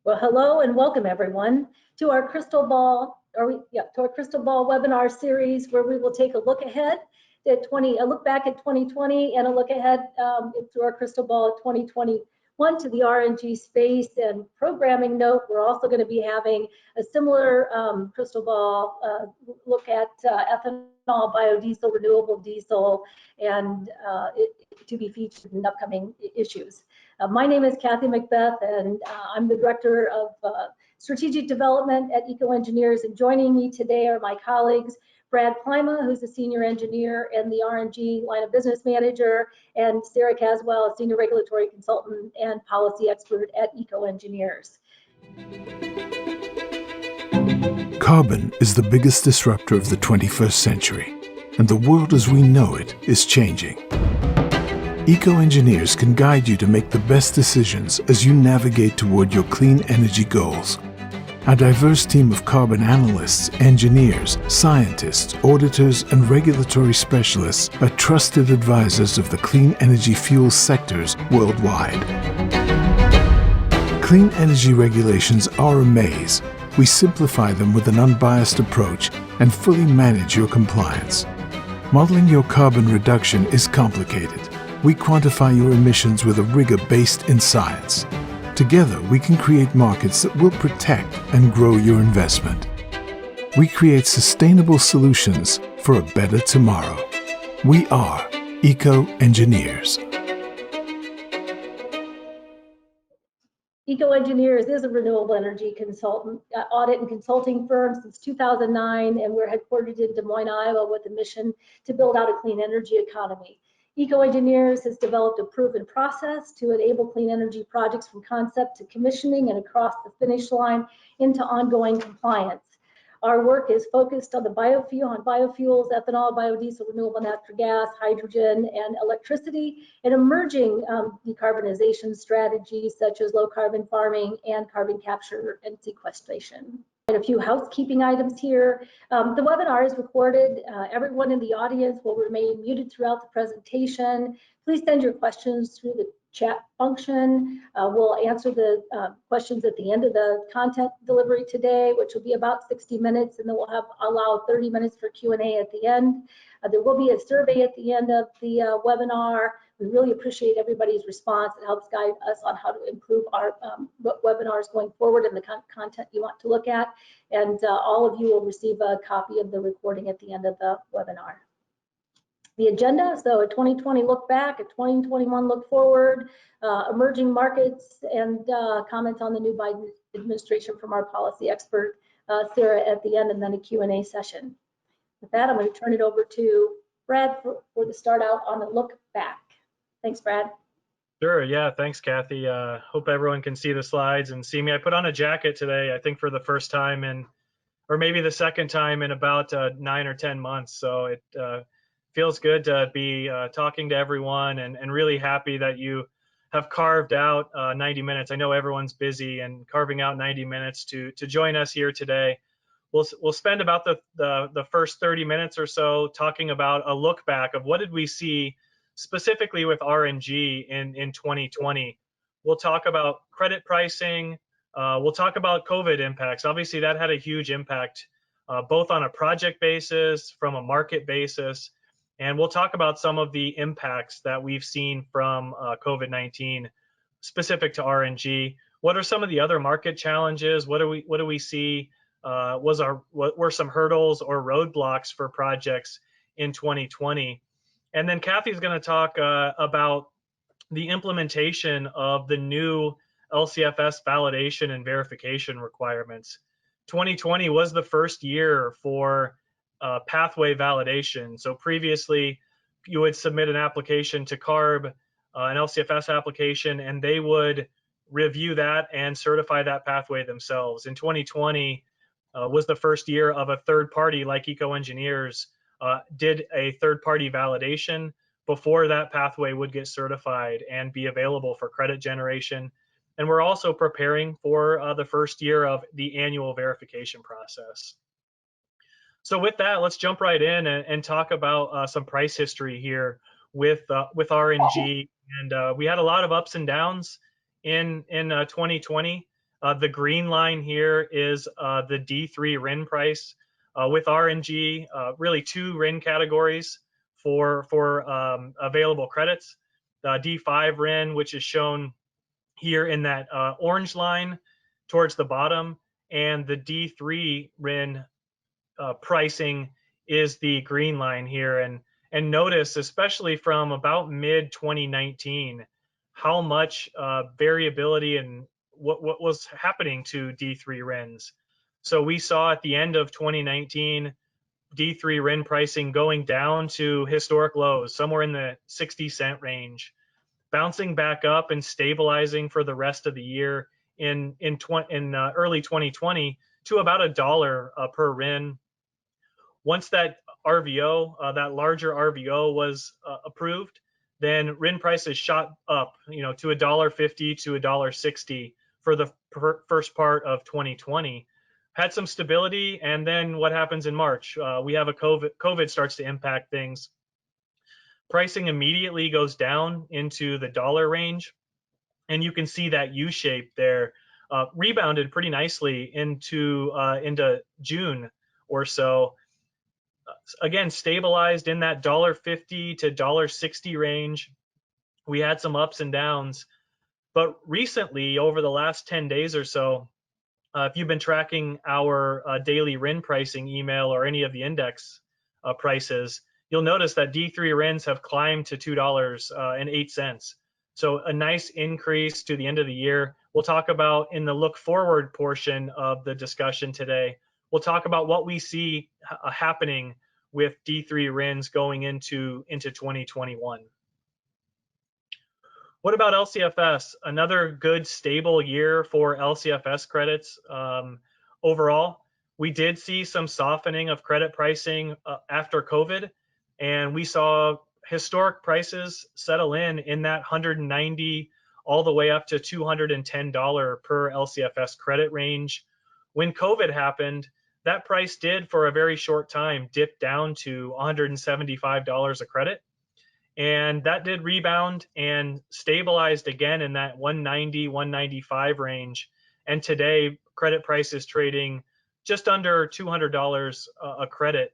Well, hello and welcome everyone to our Crystal Ball, to our Crystal Ball webinar series, where we will take a look ahead at a look back at 2020 and a look ahead to our Crystal Ball 2021 to the RNG space. And programming note, we're also going to be having a similar Crystal Ball look at ethanol, biodiesel, renewable diesel, and to be featured in upcoming issues. My name is Kathy Macbeth, and I'm the Director of Strategic Development at EcoEngineers. And joining me today are my colleagues, Brad Plima, who's a Senior Engineer and the RNG Line of Business Manager, and Sarah Caswell, a Senior Regulatory Consultant and Policy Expert at EcoEngineers. Carbon is the biggest disruptor of the 21st century, and the world as we know it is changing. EcoEngineers can guide you to make the best decisions as you navigate toward your clean energy goals. Our diverse team of carbon analysts, engineers, scientists, auditors, and regulatory specialists are trusted advisors of the clean energy fuel sectors worldwide. Clean energy regulations are a maze. We simplify them with an unbiased approach and fully manage your compliance. Modeling your carbon reduction is complicated. We quantify your emissions with a rigor based in science. Together, we can create markets that will protect and grow your investment. We create sustainable solutions for a better tomorrow. We are EcoEngineers. EcoEngineers is a renewable energy consultant, audit and consulting firm since 2009, and we're headquartered in Des Moines, Iowa, with a mission to build out a clean energy economy. EcoEngineers has developed a proven process to enable clean energy projects from concept to commissioning and across the finish line into ongoing compliance. Our work is focused on biofuels, ethanol, biodiesel, renewable natural gas, hydrogen, and electricity, and emerging decarbonization strategies such as low carbon farming and carbon capture and sequestration. And a few housekeeping items here. The webinar is recorded. Everyone in the audience will remain muted throughout the presentation. Please send your questions through the chat function. We'll answer the questions at the end of the content delivery today, which will be about 60 minutes, and then we'll allow 30 minutes for Q&A at the end. There will be a survey at the end of the webinar. We really appreciate everybody's response. It helps guide us on how to improve our webinars going forward and the content you want to look at. And all of you will receive a copy of the recording at the end of the webinar. The agenda, so a 2020 look back, a 2021 look forward, emerging markets, and comments on the new Biden administration from our policy expert, Sarah, at the end, and then a Q&A session. With that, I'm going to turn it over to Brad for the start out on the look back. Thanks, Brad. Sure, yeah, thanks, Kathy. Hope everyone can see the slides and see me. I put on a jacket today, I think for the first time or maybe the second time in about 9 or 10 months. So it feels good to be talking to everyone, and really happy that you have carved out 90 minutes. I know everyone's busy, and carving out 90 minutes to join us here today. We'll spend about the first 30 minutes or so talking about a look back of what did we see specifically with RNG in 2020. We'll talk about credit pricing. We'll talk about COVID impacts. Obviously, that had a huge impact, both on a project basis, from a market basis, and we'll talk about some of the impacts that we've seen from COVID-19 specific to RNG. What are some of the other market challenges? What do we see? What were some hurdles or roadblocks for projects in 2020? And then Kathy's going to talk about the implementation of the new LCFS validation and verification requirements. 2020 was the first year for pathway validation. So previously, you would submit an application to CARB, an LCFS application, and they would review that and certify that pathway themselves. In 2020 was the first year of a third party like EcoEngineers did a third-party validation before that pathway would get certified and be available for credit generation. And we're also preparing for the first year of the annual verification process. So with that, let's jump right in and talk about some price history here with RNG. And we had a lot of ups and downs in 2020. The green line here is the D3 RIN price. With RNG, really two RIN categories for available credits. The D5 RIN, which is shown here in that orange line towards the bottom, and the D3 RIN pricing is the green line here. And notice, especially from about mid 2019, how much variability and what was happening to D3 RINs. So we saw at the end of 2019, D3 RIN pricing going down to historic lows, somewhere in the 60-cent range, bouncing back up and stabilizing for the rest of the year in early 2020 to about $1 per RIN. Once that RVO, that larger RVO was approved, then RIN prices shot up, to $1.50 to $1.60 for the first part of 2020. Had some stability, and then what happens in March? We have COVID starts to impact things. Pricing immediately goes down into the dollar range, and you can see that U shape there rebounded pretty nicely into June or so. Again, stabilized in that $1.50 to $1.60 range. We had some ups and downs, but recently, over the last 10 days or so, if you've been tracking our daily RIN pricing email or any of the index prices, you'll notice that D3 RINs have climbed to $2.08. So a nice increase to the end of the year. We'll talk about in the look forward portion of the discussion today, we'll talk about what we see happening with D3 RINs going into 2021. What about LCFS? Another good stable year for LCFS credits. Overall, we did see some softening of credit pricing after COVID, and we saw historic prices settle in that $190 all the way up to $210 per LCFS credit range. When COVID happened, that price did, for a very short time, dip down to $175 a credit. And that did rebound and stabilized again in that $190, $195 range. And today, credit price is trading just under $200 a credit.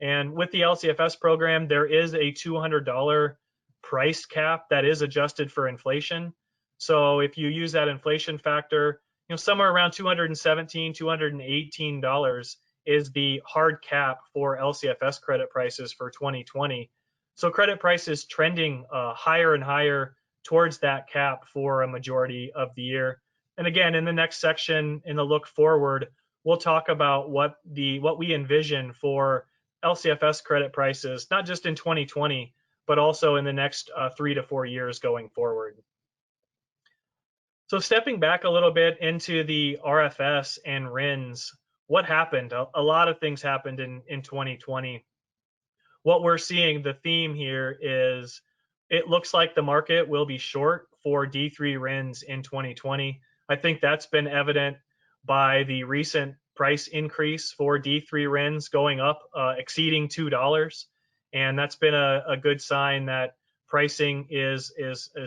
And with the LCFS program, there is a $200 price cap that is adjusted for inflation. So if you use that inflation factor, somewhere around $217, $218 is the hard cap for LCFS credit prices for 2020. So credit prices trending higher and higher towards that cap for a majority of the year. And again, in the next section, in the look forward, we'll talk about what we envision for LCFS credit prices, not just in 2020, but also in the next 3 to 4 years going forward. So stepping back a little bit into the RFS and RINs, what happened? A lot of things happened in 2020. What we're seeing, the theme here is it looks like the market will be short for D3 RINs in 2020. I think that's been evident by the recent price increase for D3 RINs going up, exceeding $2. And that's been a good sign that pricing is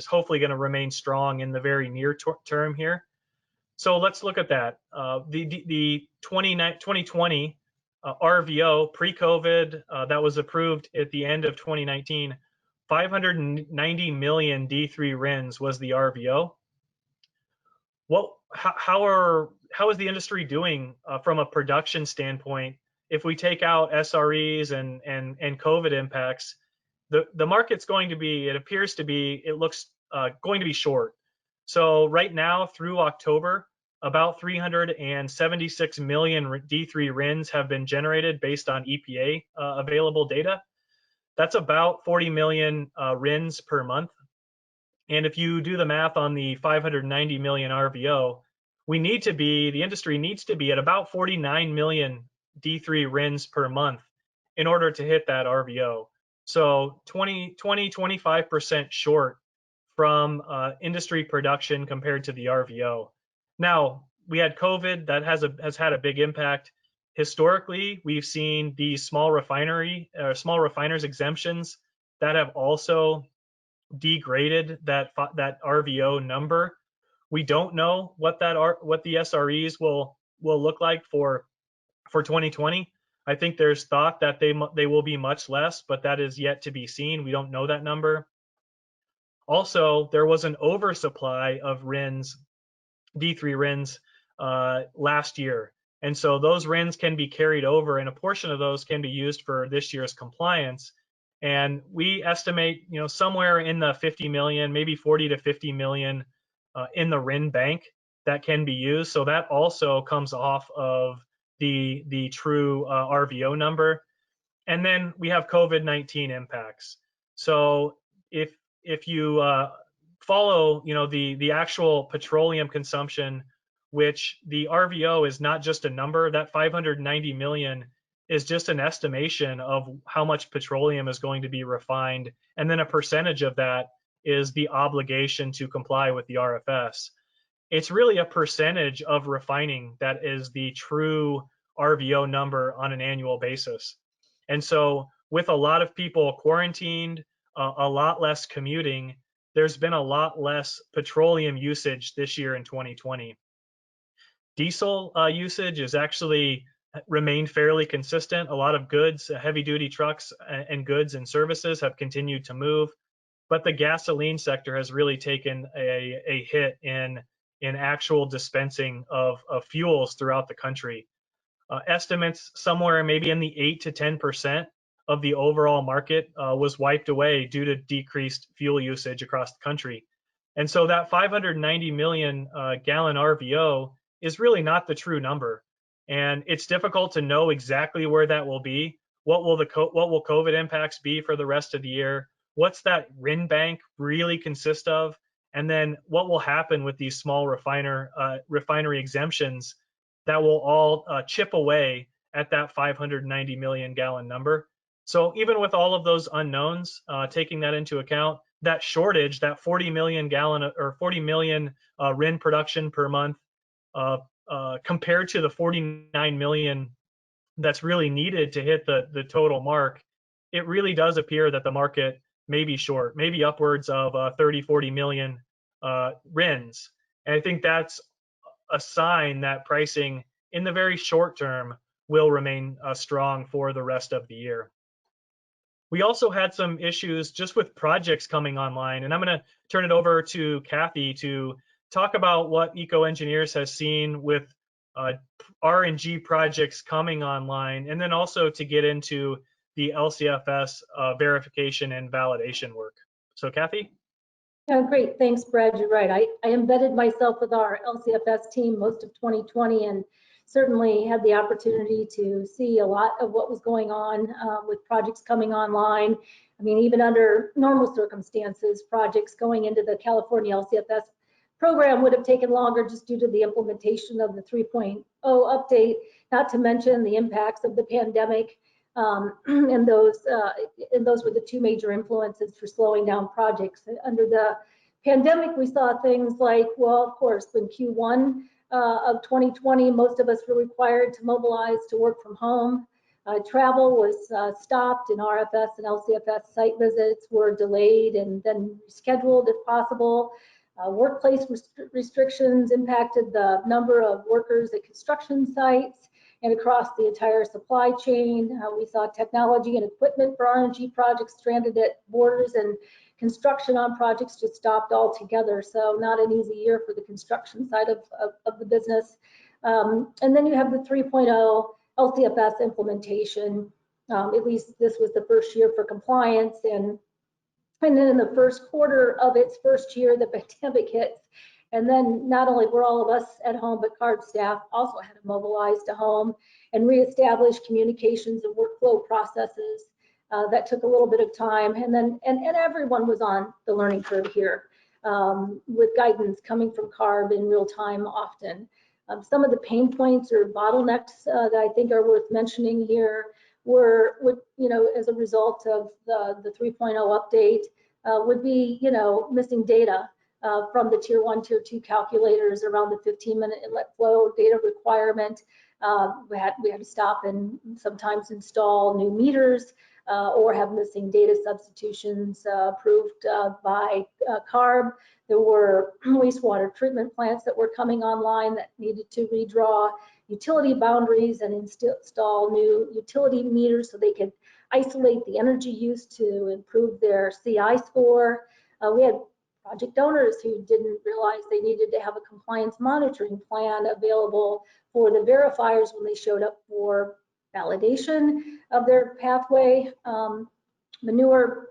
hopefully going to remain strong in the very near term here. So let's look at that. The 2020 RVO pre-COVID that was approved at the end of 2019, 590 million D3 RINs was the RVO. How is the industry doing from a production standpoint? If we take out SREs and COVID impacts, the market's going to be, it looks going to be short. So right now through October, about 376 million D3 RINs have been generated based on EPA available data. That's about 40 million RINs per month. And if you do the math on the 590 million RVO, the industry needs to be at about 49 million D3 RINs per month in order to hit that RVO. So 25% short from industry production compared to the RVO. Now, we had COVID that has had a big impact. Historically, we've seen these small refiners exemptions that have also degraded that RVO number. We don't know what the SREs will look like for 2020. I think there's thought that they will be much less, but that is yet to be seen. We don't know that number. Also, there was an oversupply of RINs, D3 RINs, last year. And so those RINs can be carried over, and a portion of those can be used for this year's compliance. And we estimate, somewhere in the 50 million, maybe 40 to 50 million in the RIN bank that can be used. So that also comes off of the true RVO number. And then we have COVID-19 impacts. So if you follow, the actual petroleum consumption, which the RVO is not just a number, that 590 million is just an estimation of how much petroleum is going to be refined. And then a percentage of that is the obligation to comply with the RFS. It's really a percentage of refining that is the true RVO number on an annual basis. And so with a lot of people quarantined, a lot less commuting, there's been a lot less petroleum usage this year in 2020. Diesel usage has actually remained fairly consistent. A lot of goods, heavy duty trucks and goods and services have continued to move, but the gasoline sector has really taken a hit in actual dispensing of fuels throughout the country. Estimates somewhere maybe in the 8 to 10% of the overall market was wiped away due to decreased fuel usage across the country. And so that 590 million gallon RVO is really not the true number. And it's difficult to know exactly where that will be. What will COVID impacts be for the rest of the year? What's that RIN bank really consist of? And then what will happen with these small refinery exemptions that will all chip away at that 590 million gallon number? So even with all of those unknowns, taking that into account, that shortage, that 40 million gallon or 40 million RIN production per month, compared to the 49 million that's really needed to hit the total mark, it really does appear that the market may be short, maybe upwards of 30, 40 million RINs. And I think that's a sign that pricing in the very short term will remain strong for the rest of the year. We also had some issues just with projects coming online, and I'm going to turn it over to Kathy to talk about what EcoEngineers has seen with RNG projects coming online, and then also to get into the LCFS verification and validation work. So Kathy? Yeah, great. Thanks, Brad. You're right. I embedded myself with our LCFS team most of 2020 and certainly had the opportunity to see a lot of what was going on with projects coming online. I mean, even under normal circumstances, projects going into the California LCFS program would have taken longer just due to the implementation of the 3.0 update, not to mention the impacts of the pandemic. And those were the two major influences for slowing down projects. Under the pandemic, we saw things like, well, of course, in Q1 of 2020, most of us were required to mobilize to work from home. Travel was stopped, and RFS and LCFS site visits were delayed and then rescheduled if possible. Workplace restrictions impacted the number of workers at construction sites and across the entire supply chain. We saw technology and equipment for RNG projects stranded at borders, and construction on projects just stopped altogether. So not an easy year for the construction side of the business. And then you have the 3.0 LCFS implementation. At least this was the first year for compliance. And then in the first quarter of its first year, the pandemic hits. And then not only were all of us at home, but CARB staff also had to mobilize to home and reestablish communications and workflow processes. That took a little bit of time. And then everyone was on the learning curve here with guidance coming from CARB in real time often. Some of the pain points or bottlenecks that I think are worth mentioning here were, as a result of the 3.0 update, would be, missing data from the tier 1, tier 2 calculators around the 15-minute inlet flow data requirement. We had to stop and sometimes install new meters or have missing data substitutions approved by CARB. There were wastewater treatment plants that were coming online that needed to redraw utility boundaries and install new utility meters so they could isolate the energy use to improve their CI score. We had project owners who didn't realize they needed to have a compliance monitoring plan available for the verifiers when they showed up for validation of their pathway, manure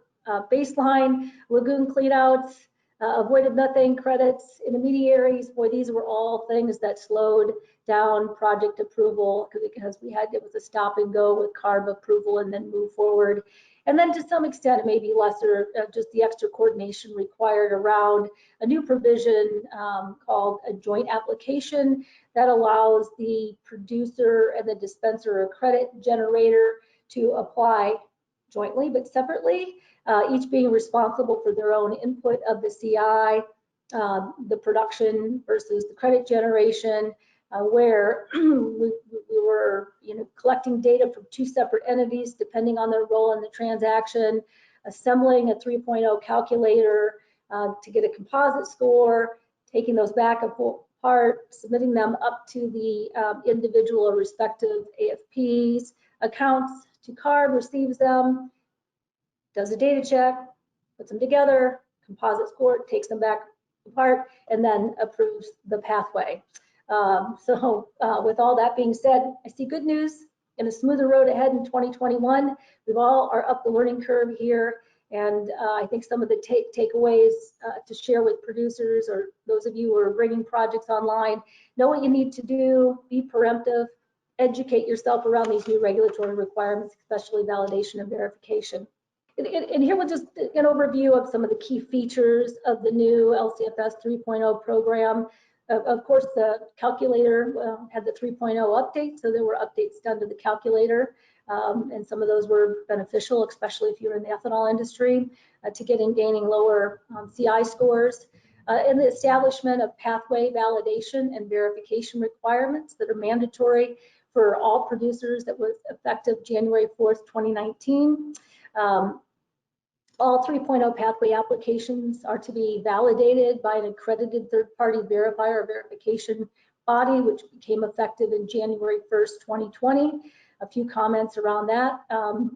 baseline, lagoon cleanouts, avoided methane credits, intermediaries. Boy, these were all things that slowed down project approval because it was a stop and go with CARB approval and then move forward. And then to some extent, maybe lesser, just the extra coordination required around a new provision called a joint application that allows the producer and the dispenser or credit generator to apply jointly but separately, each being responsible for their own input of the CI, the production versus the credit generation, where we were collecting data from two separate entities depending on their role in the transaction, assembling a 3.0 calculator to get a composite score, taking those back apart, submitting them up to the individual or respective AFPs, accounts to CARB, receives them, does a data check, puts them together, composite score, takes them back apart, and then approves the pathway. With all that being said, I see good news and a smoother road ahead in 2021. We all are up the learning curve here, and I think some of the takeaways to share with producers or those of you who are bringing projects online, know what you need to do, be preemptive, educate yourself around these new regulatory requirements, especially validation and verification. And here was just an overview of some of the key features of the new LCFS 3.0 program. Of course, the calculator had the 3.0 update, so there were updates done to the calculator, and some of those were beneficial, especially if you're in the ethanol industry, to gaining lower CI scores. And the establishment of pathway validation and verification requirements that are mandatory for all producers that was effective January 4th, 2019. All 3.0 pathway applications are to be validated by an accredited third-party verifier or verification body, which became effective in January 1st, 2020. A few comments around that.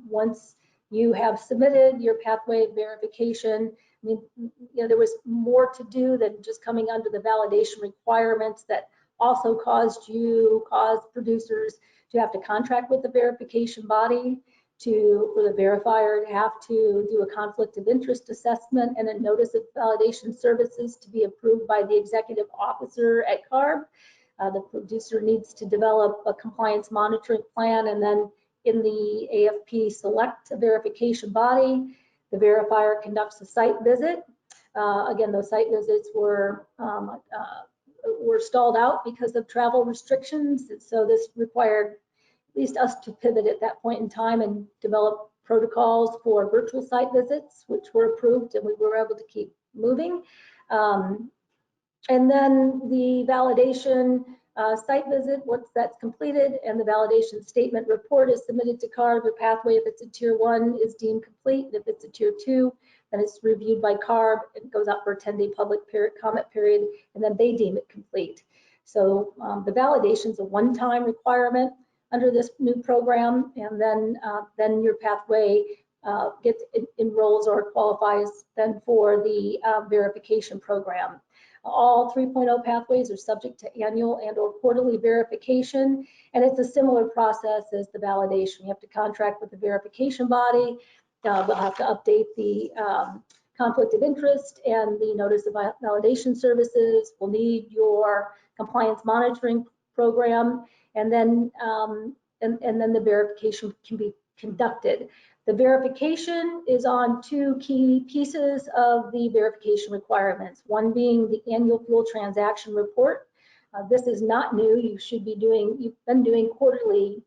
Once you have submitted your pathway verification, I mean, there was more to do than just coming under the validation requirements that also caused producers to have to contract with the verification body, for the verifier to have to do a conflict of interest assessment and a notice of validation services to be approved by the executive officer at CARB. The producer needs to develop a compliance monitoring plan, and then in the AFP select a verification body. The verifier conducts a site visit. Again, those site visits were stalled out because of travel restrictions, and so this required at least us to pivot at that point in time and develop protocols for virtual site visits, which were approved, and we were able to keep moving. And then the validation site visit, once that's completed and the validation statement report is submitted to CARB, the pathway, if it's a tier 1, is deemed complete. And if it's a tier 2, then it's reviewed by CARB. It goes out for a 10-day public comment period, and then they deem it complete. So the validation is a one-time requirement under this new program, and then your pathway enrolls or qualifies then for the verification program. All 3.0 pathways are subject to annual and or quarterly verification, and it's a similar process as the validation. You have to contract with the verification body. We'll have to update the conflict of interest and the notice of validation services. We'll need your compliance monitoring program, and then the verification can be conducted. The verification is on two key pieces of the verification requirements, one being the annual fuel transaction report. This is not new. You've been doing quarterly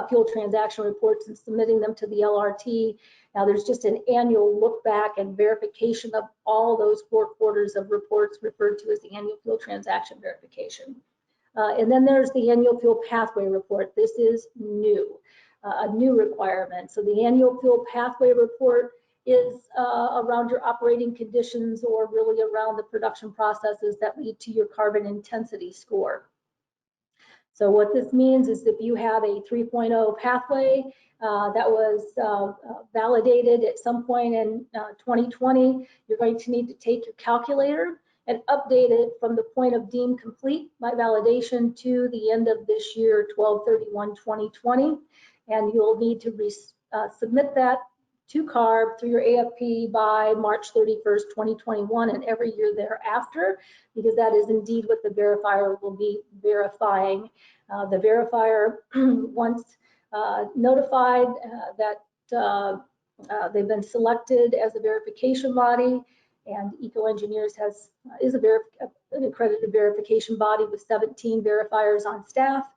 fuel transaction reports and submitting them to the LRT. Now there's just an annual look back and verification of all those 4 quarters of reports referred to as the annual fuel transaction verification. And then there's the annual fuel pathway report. This is new. a new requirement. So the annual fuel pathway report is around your operating conditions, or really around the production processes that lead to your carbon intensity score. So what this means is if you have a 3.0 pathway that was validated at some point in 2020, you're going to need to take your calculator and update it from the point of deemed complete by validation to the end of this year, 12/31/2020. And you'll need to submit that to CARB through your AFP by March 31st, 2021, and every year thereafter, because that is indeed what the verifier will be verifying. The verifier, once notified that they've been selected as a verification body, and EcoEngineers is an accredited verification body with 17 verifiers on staff.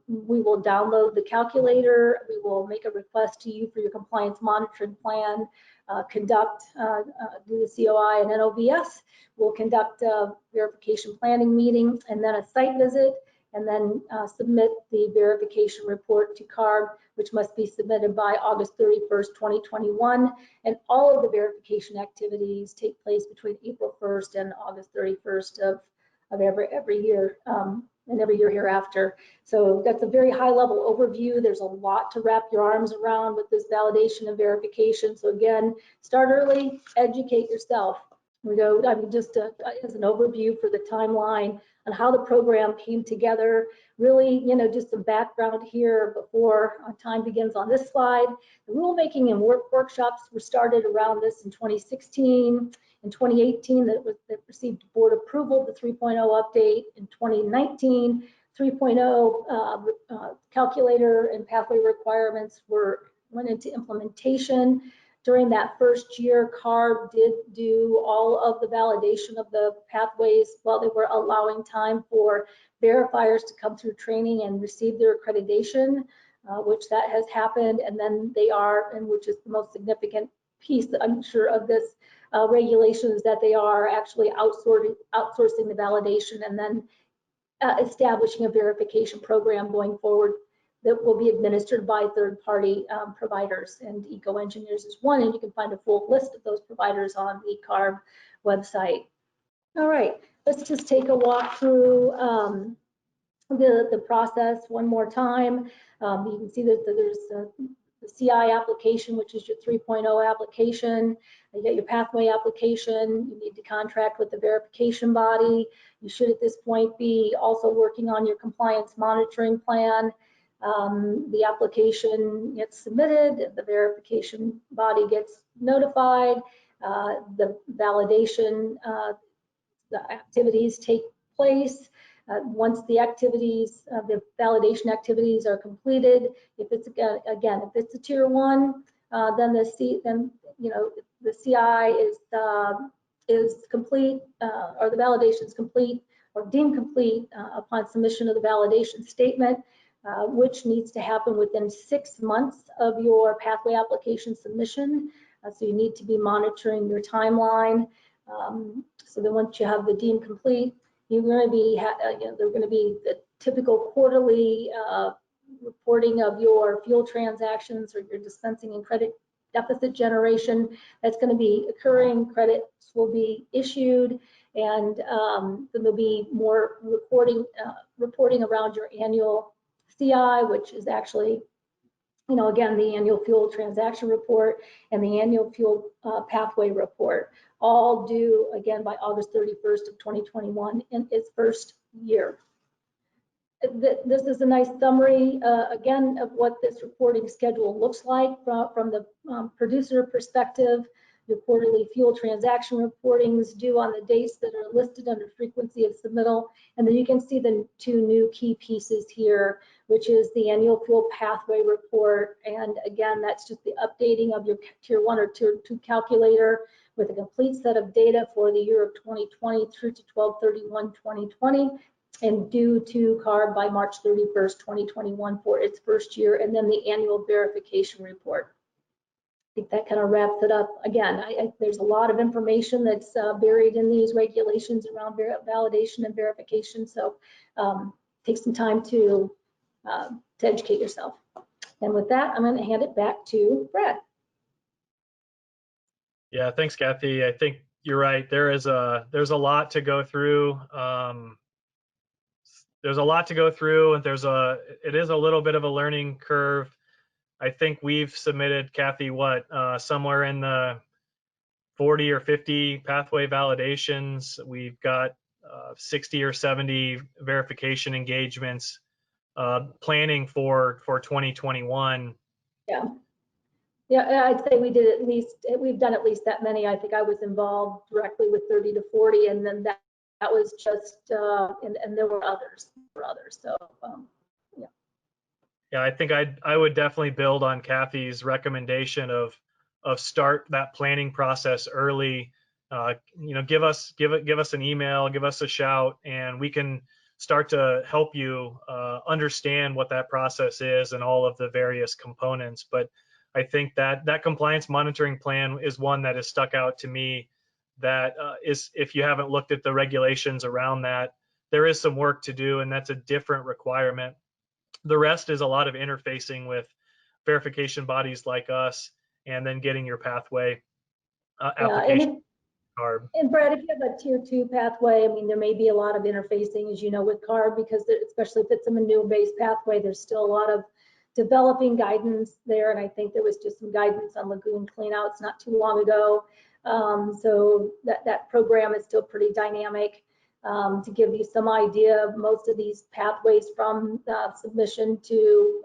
We will download the calculator. We will make a request to you for your compliance monitoring plan, do the COI and NOVS. We'll conduct a verification planning meeting and then a site visit, and then submit the verification report to CARB, which must be submitted by August 31st, 2021. And all of the verification activities take place between April 1st and August 31st of every year. And every year hereafter. So that's a very high level overview. There's a lot to wrap your arms around with this validation and verification. So again, start early, educate yourself. Just as an overview for the timeline on how the program came together. Really, just some background here before time begins on this slide. The rulemaking and workshops were started around this in 2016. In 2018, that received board approval, the 3.0 update. In 2019, 3.0 calculator and pathway requirements went into implementation. During that first year, CARB did do all of the validation of the pathways while they were allowing time for verifiers to come through training and receive their accreditation, which that has happened. And then which is the most significant piece, I'm sure, of this regulations, that they are actually outsourcing the validation and then establishing a verification program going forward that will be administered by third-party providers, and EcoEngineers is one, and you can find a full list of those providers on the CARB website. All right, let's just take a walk through the process one more time. You can see that there's the CI application, which is your 3.0 application. You get your pathway application. You need to contract with the verification body. You should at this point be also working on your compliance monitoring plan. The application gets submitted, the verification body gets notified, the validation, the activities take place. Once the validation activities are completed, if it's if it's a tier 1, then the CI is complete, or the validation is complete or deemed complete upon submission of the validation statement, which needs to happen within 6 months of your pathway application submission. So you need to be monitoring your timeline. So then once you have the deemed complete, you're going to be, they're going to be the typical quarterly reporting of your fuel transactions or your dispensing and credit deficit generation that's going to be occurring. Credits will be issued, and then there'll be more reporting around your annual CI, which is actually, again, the annual fuel transaction report and the annual fuel pathway report, all due again by August 31st of 2021 in its first year. This is a nice summary, again, of what this reporting schedule looks like from the producer perspective. Your quarterly fuel transaction reporting is due on the dates that are listed under frequency of submittal. And then you can see the 2 new key pieces here, which is the annual fuel pathway report. And again, that's just the updating of your tier 1 or tier 2 calculator with a complete set of data for the year of 2020 through to 12/31/2020, and due to CARB by March 31st, 2021 for its first year, and then the annual verification report. I think that kind of wraps it up. Again, there's a lot of information that's buried in these regulations around validation and verification, so take some time to educate yourself. And with that, I'm going to hand it back to Brad. Yeah, thanks, Kathy. I think you're right. There's a lot to go through. There's a lot to go through, and it is a little bit of a learning curve. I think we've submitted, Kathy, somewhere in the 40 or 50 pathway validations. We've got 60 or 70 verification engagements planning for 2021. Yeah, I'd say we've done at least that many. I think I was involved directly with 30 to 40, and then that was just, and there were others. So, yeah. Yeah, I think I would definitely build on Kathy's recommendation of start that planning process early. Give us an email, give us a shout, and we can start to help you understand what that process is and all of the various components. But I think that compliance monitoring plan is one that has stuck out to me. That is, if you haven't looked at the regulations around that, there is some work to do, and that's a different requirement. The rest is a lot of interfacing with verification bodies like us, and then getting your pathway application. And Brad, if you have a tier 2 pathway, I mean, there may be a lot of interfacing, as you know, with CARB, because especially if it's a manure-based pathway, there's still a lot of developing guidance there. And I think there was just some guidance on lagoon cleanouts not too long ago. So that program is still pretty dynamic. To give you some idea of most of these pathways from submission to,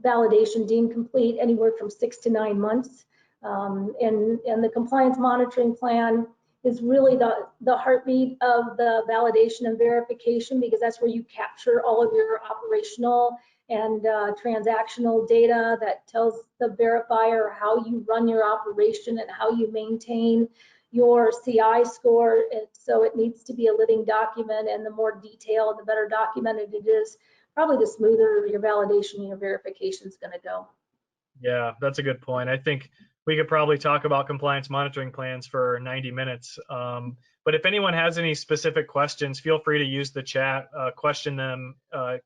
validation deemed complete, anywhere from 6 to 9 months. And the compliance monitoring plan is really the heartbeat of the validation and verification, because that's where you capture all of your operational and transactional data that tells the verifier how you run your operation and how you maintain your CI score. So it needs to be a living document, and the more detailed, the better documented it is, probably the smoother your validation and your verification is going to go. Yeah, that's a good point. I think we could probably talk about compliance monitoring plans for 90 minutes. But if anyone has any specific questions, feel free to use the chat, question them,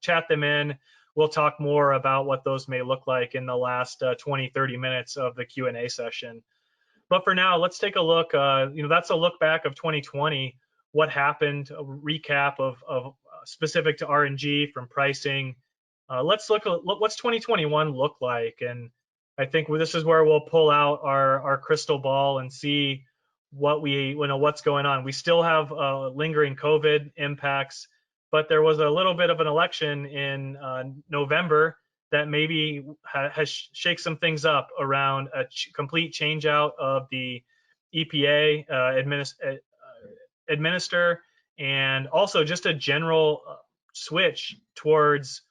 chat them in. We'll talk more about what those may look like in the last 20, 30 minutes of the Q&A session. But for now, let's take a look. That's a look back of 2020, what happened, a recap of specific to RNG from pricing. Let's look at what's 2021 look like. And I think this is where we'll pull out our crystal ball and see what's going on. We still have lingering COVID impacts, but there was a little bit of an election in November that maybe has shake some things up around a complete change out of the EPA administer, and also just a general switch towards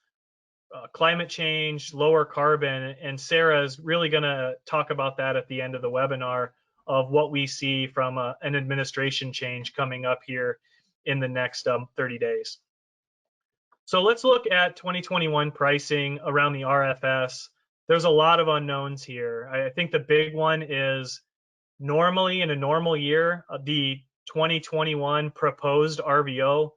climate change, lower carbon. And Sarah is really going to talk about that at the end of the webinar, of what we see from an administration change coming up here in the next 30 days. So let's look at 2021 pricing around the RFS. There's a lot of unknowns here. I think the big one is, normally in a normal year, the 2021 proposed RVO,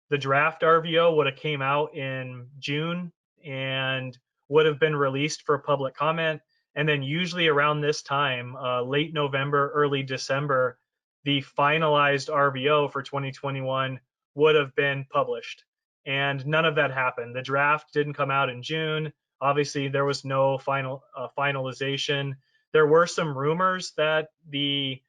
the draft RVO would have came out in June and would have been released for public comment. And then usually around this time, late November, early December, the finalized RVO for 2021 would have been published. And none of that happened. The draft didn't come out in June. Obviously, there was no finalization. There were some rumors that maybe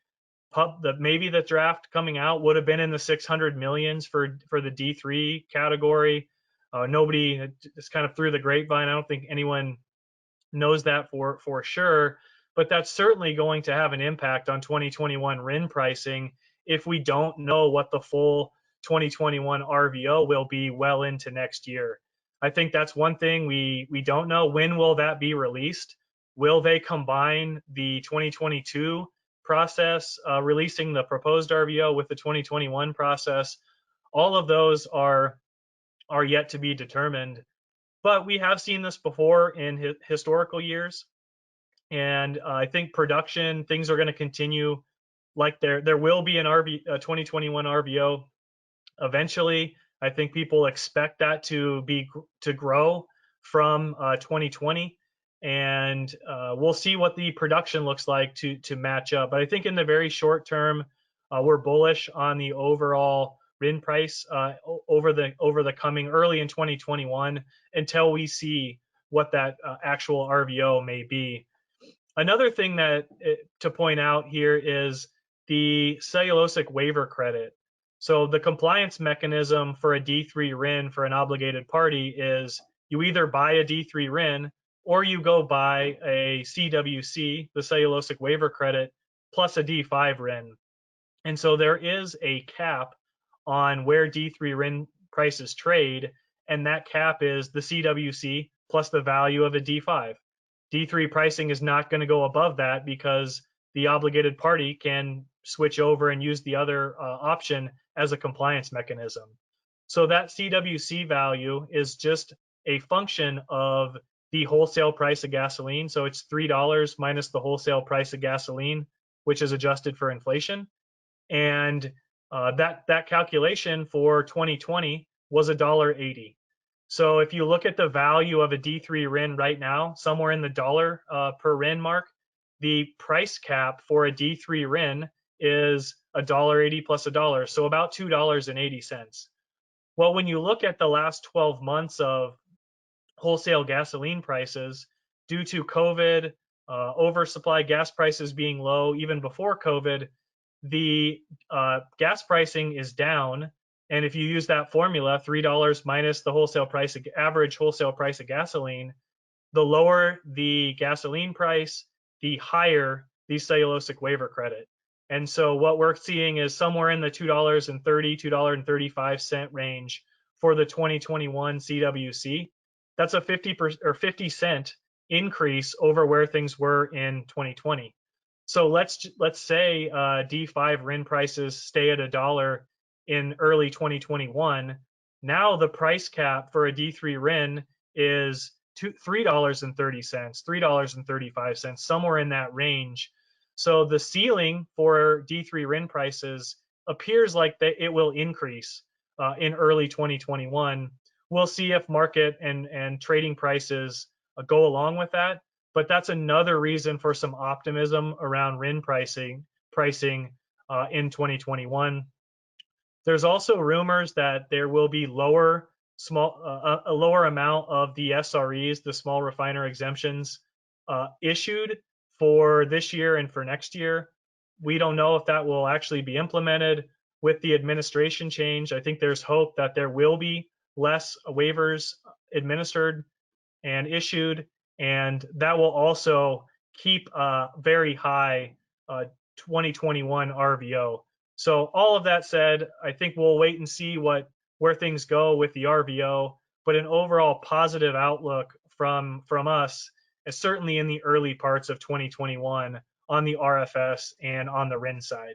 the draft coming out would have been in the 600 millions for the D3 category. Nobody, just kind of through the grapevine. I don't think anyone knows that for sure, but that's certainly going to have an impact on 2021 RIN pricing if we don't know what the full 2021 RVO will be well into next year. I think that's one thing we don't know. When will that be released? Will they combine the 2022 process, releasing the proposed RVO, with the 2021 process? All of those are yet to be determined. But we have seen this before in historical years. And I think production, things are going to continue like there will be a 2021 RVO eventually. I think people expect that to grow from 2020, and we'll see what the production looks like to match up. But I think in the very short term, we're bullish on the overall RIN price over the coming early in 2021 until we see what that actual RVO may be. Another thing that to point out here is the cellulosic waiver credit. So the compliance mechanism for a D3 RIN for an obligated party is you either buy a D3 RIN or you go buy a CWC, the cellulosic waiver credit, plus a D5 RIN. And so there is a cap on where D3 RIN prices trade, and that cap is the CWC plus the value of a D5. D3 pricing is not going to go above that because the obligated party can switch over and use the other option as a compliance mechanism. So that CWC value is just a function of the wholesale price of gasoline. So it's $3 minus the wholesale price of gasoline, which is adjusted for inflation. And that calculation for 2020 was $1.80. So if you look at the value of a D3 RIN right now, somewhere in the dollar per RIN mark, the price cap for a D3 RIN is $1.80 plus $1, so about $2.80. Well, when you look at the last 12 months of wholesale gasoline prices, due to COVID, oversupply gas prices being low even before COVID, the gas pricing is down. And if you use that formula, $3 minus the wholesale price, average wholesale price of gasoline, the lower the gasoline price, the higher the cellulosic waiver credit. And so what we're seeing is somewhere in the $2.30, $2.35 range for the 2021 CWC. That's a 50 cent increase over where things were in 2020. So let's say D5 RIN prices stay at $1 in early 2021. Now the price cap for a D3 RIN is $3.30, $3.35, somewhere in that range. So the ceiling for D3 RIN prices appears like it will increase in early 2021. We'll see if market and trading prices go along with that. But that's another reason for some optimism around RIN pricing in 2021. There's also rumors that there will be a lower amount of the SREs, the small refiner exemptions, issued for this year and for next year. We don't know if that will actually be implemented with the administration change. I think there's hope that there will be less waivers administered and issued, and that will also keep a very high 2021 RVO. So all of that said, I think we'll wait and see where things go with the RVO, but an overall positive outlook from us, certainly in the early parts of 2021 on the RFS and on the RIN side.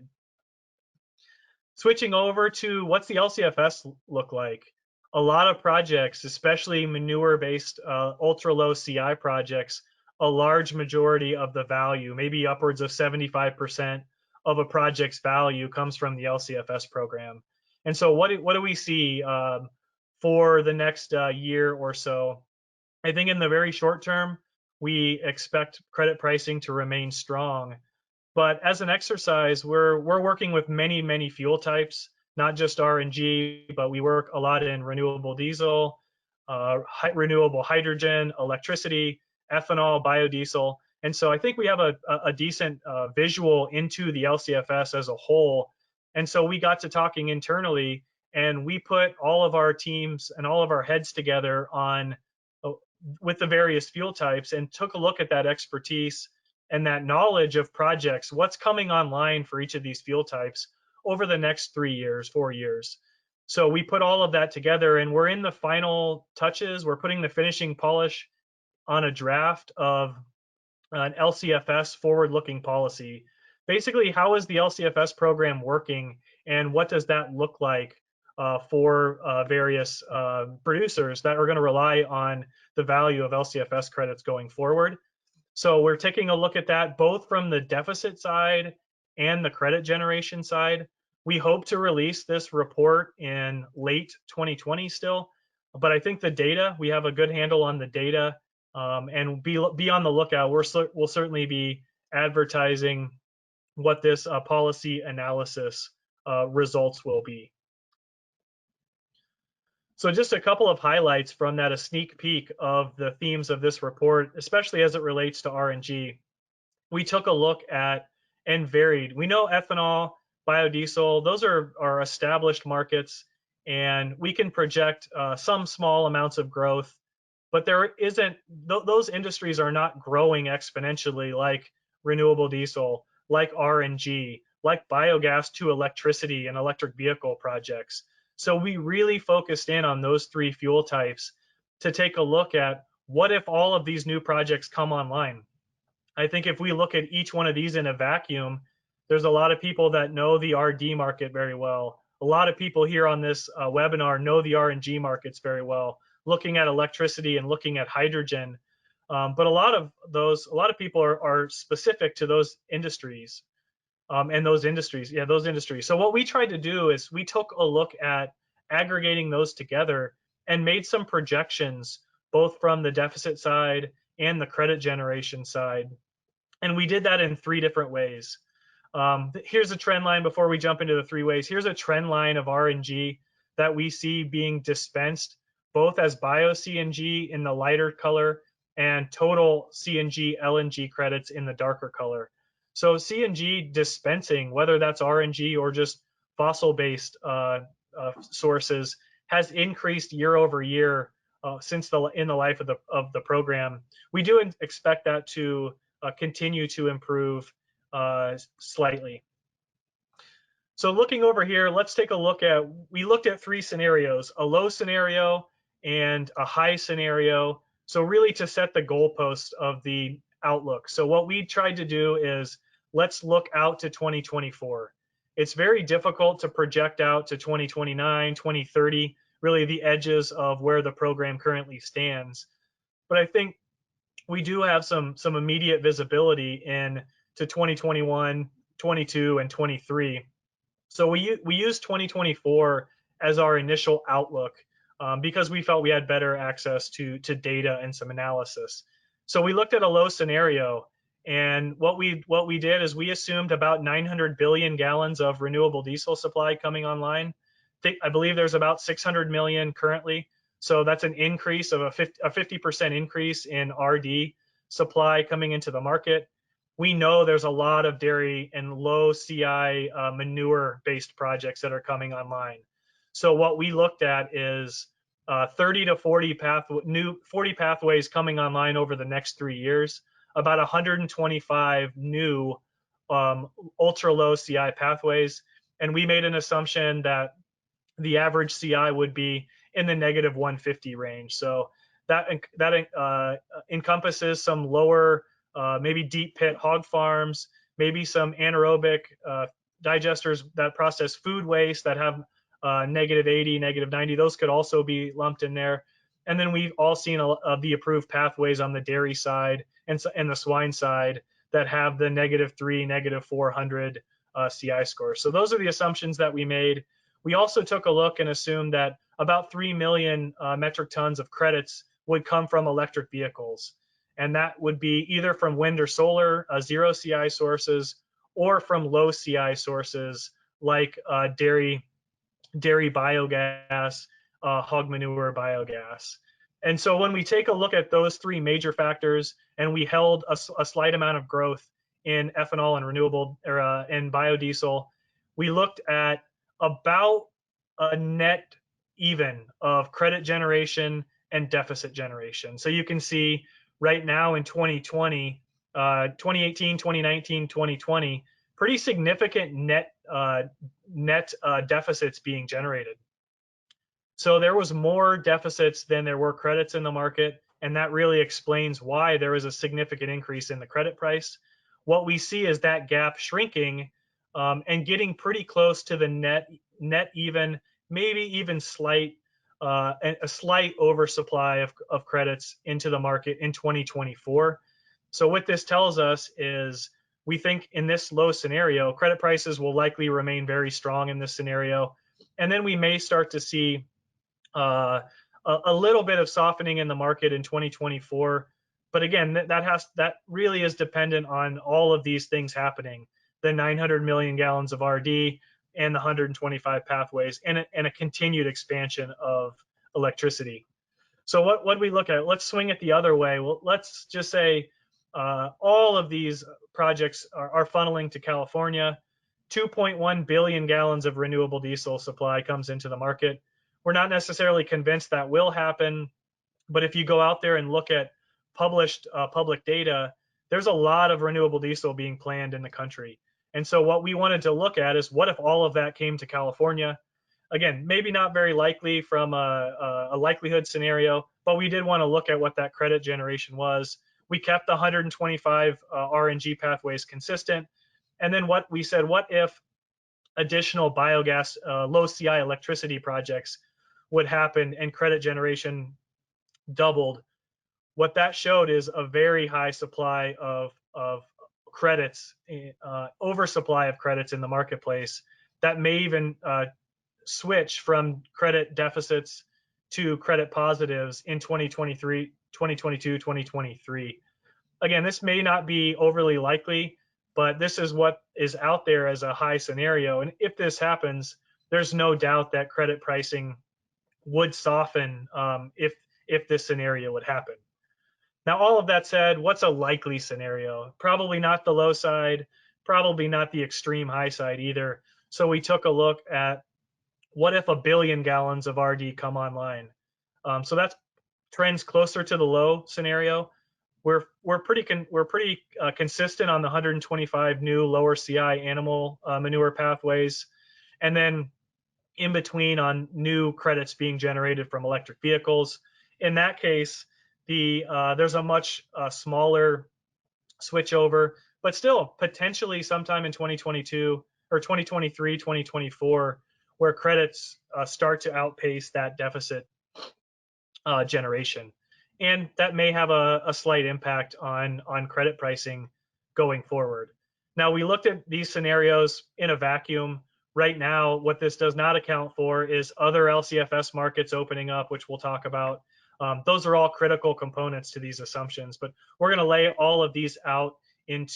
Switching over to what's the LCFS look like? A lot of projects, especially manure-based ultra-low CI projects, a large majority of the value, maybe upwards of 75% of a project's value comes from the LCFS program. And so what do we see for the next year or so? I think in the very short term, we expect credit pricing to remain strong. But as an exercise, we're working with many fuel types, not just RNG, but we work a lot in renewable diesel, renewable hydrogen, electricity, ethanol, biodiesel. And so I think we have a decent visual into the LCFS as a whole. And so we got to talking internally, and we put all of our teams and all of our heads together with the various fuel types and took a look at that expertise and that knowledge of projects, what's coming online for each of these fuel types over the next 3 years, 4 years. So we put all of that together, and we're in the final touches. We're putting the finishing polish on a draft of an LCFS forward-looking policy. Basically, how is the LCFS program working, and what does that look like for various producers that are going to rely on the value of LCFS credits going forward? So we're taking a look at that both from the deficit side and the credit generation side. We hope to release this report in late 2020 still, But I think the data, we have a good handle on the data, and be on the lookout. We'll certainly be advertising what this policy analysis results will be. So just a couple of highlights from that, a sneak peek of the themes of this report, especially as it relates to RNG. We took a look at and varied. We know ethanol, biodiesel, those are established markets, and we can project some small amounts of growth, but there isn't, those industries are not growing exponentially like renewable diesel, like RNG, like biogas to electricity and electric vehicle projects. So we really focused in on those three fuel types to take a look at what if all of these new projects come online. I think if we look at each one of these in a vacuum, there's a lot of people that know the RD market very well. A lot of people here on this webinar know the RNG markets very well, looking at electricity and looking at hydrogen. But a lot of people are specific to those industries. And those industries. So what we tried to do is we took a look at aggregating those together and made some projections, both from the deficit side and the credit generation side. And we did that in three different ways. Here's a trend line before we jump into the three ways. Here's a trend line of RNG that we see being dispensed, both as bio-CNG in the lighter color and total CNG, LNG credits in the darker color. So CNG dispensing, whether that's RNG or just fossil-based sources, has increased year over year since in the life of the program. We do expect that to continue to improve slightly. So looking over here, let's take a look at, we looked at three scenarios, a low scenario and a high scenario. So really to set the goalpost of the outlook. So what we tried to do is, let's look out to 2024. It's very difficult to project out to 2029, 2030, really the edges of where the program currently stands. But I think we do have some immediate visibility in to 2021, 22, and 23. So we used 2024 as our initial outlook because we felt we had better access to data and some analysis. So we looked at a low scenario, and what we did is we assumed about 900 billion gallons of renewable diesel supply coming online. I believe there's about 600 million currently. So that's an increase of a 50% increase in RD supply coming into the market. We know there's a lot of dairy and low CI manure-based projects that are coming online. So what we looked at is 30 to 40 pathways coming online over the next 3 years, about 125 new ultra low CI pathways. And we made an assumption that the average CI would be in the negative 150 range. So that encompasses some lower, maybe deep pit hog farms, maybe some anaerobic digesters that process food waste that have negative 80, negative 90. Those could also be lumped in there. And then we've all seen the approved pathways on the dairy side and the swine side that have the negative 3, negative 400 CI scores. So those are the assumptions that we made. We also took a look and assumed that about 3 million metric tons of credits would come from electric vehicles. And that would be either from wind or solar, zero CI sources, or from low CI sources like dairy biogas, hog manure biogas. And so when we take a look at those three major factors, and we held a slight amount of growth in ethanol and renewable and biodiesel, we looked at about a net even of credit generation and deficit generation. So you can see right now in 2020, 2018, 2019, 2020, pretty significant net deficits being generated. So there was more deficits than there were credits in the market, and that really explains why there was a significant increase in the credit price. What we see is that gap shrinking and getting pretty close to the net even, maybe even a slight oversupply of credits into the market in 2024. So what this tells us is we think in this low scenario, credit prices will likely remain very strong in this scenario. And then we may start to see a little bit of softening in the market in 2024. But again, that really is dependent on all of these things happening: the 900 million gallons of RD and the 125 pathways, and a continued expansion of electricity. So what we look at? Let's swing it the other way. Well, let's just say all of these projects are funneling to California. 2.1 billion gallons of renewable diesel supply comes into the market. We're not necessarily convinced that will happen, but if you go out there and look at published public data, there's a lot of renewable diesel being planned in the country. And so what we wanted to look at is, what if all of that came to California? Again, maybe not very likely from a likelihood scenario, but we did want to look at what that credit generation was. We kept the 125 RNG pathways consistent. And then what we said, what if additional biogas, low CI electricity projects would happen and credit generation doubled? What that showed is a very high supply of credits, oversupply of credits in the marketplace that may even switch from credit deficits to credit positives in 2023, 2022, 2023. Again, this may not be overly likely, but this is what is out there as a high scenario. And if this happens, there's no doubt that credit pricing would soften if this scenario would happen. Now, all of that said, what's a likely scenario? Probably not the low side, probably not the extreme high side either. So we took a look at, what if 1 billion gallons of RD come online? So that's trends closer to the low scenario. We're pretty consistent on the 125 new lower CI animal manure pathways, and then in between on new credits being generated from electric vehicles. In that case, there's a much smaller switchover, but still potentially sometime in 2022 or 2023, 2024, where credits start to outpace that deficit generation. And that may have a slight impact on credit pricing going forward. Now, we looked at these scenarios in a vacuum. Right now, what this does not account for is other LCFS markets opening up, which we'll talk about. Those are all critical components to these assumptions, but we're going to lay all of these out in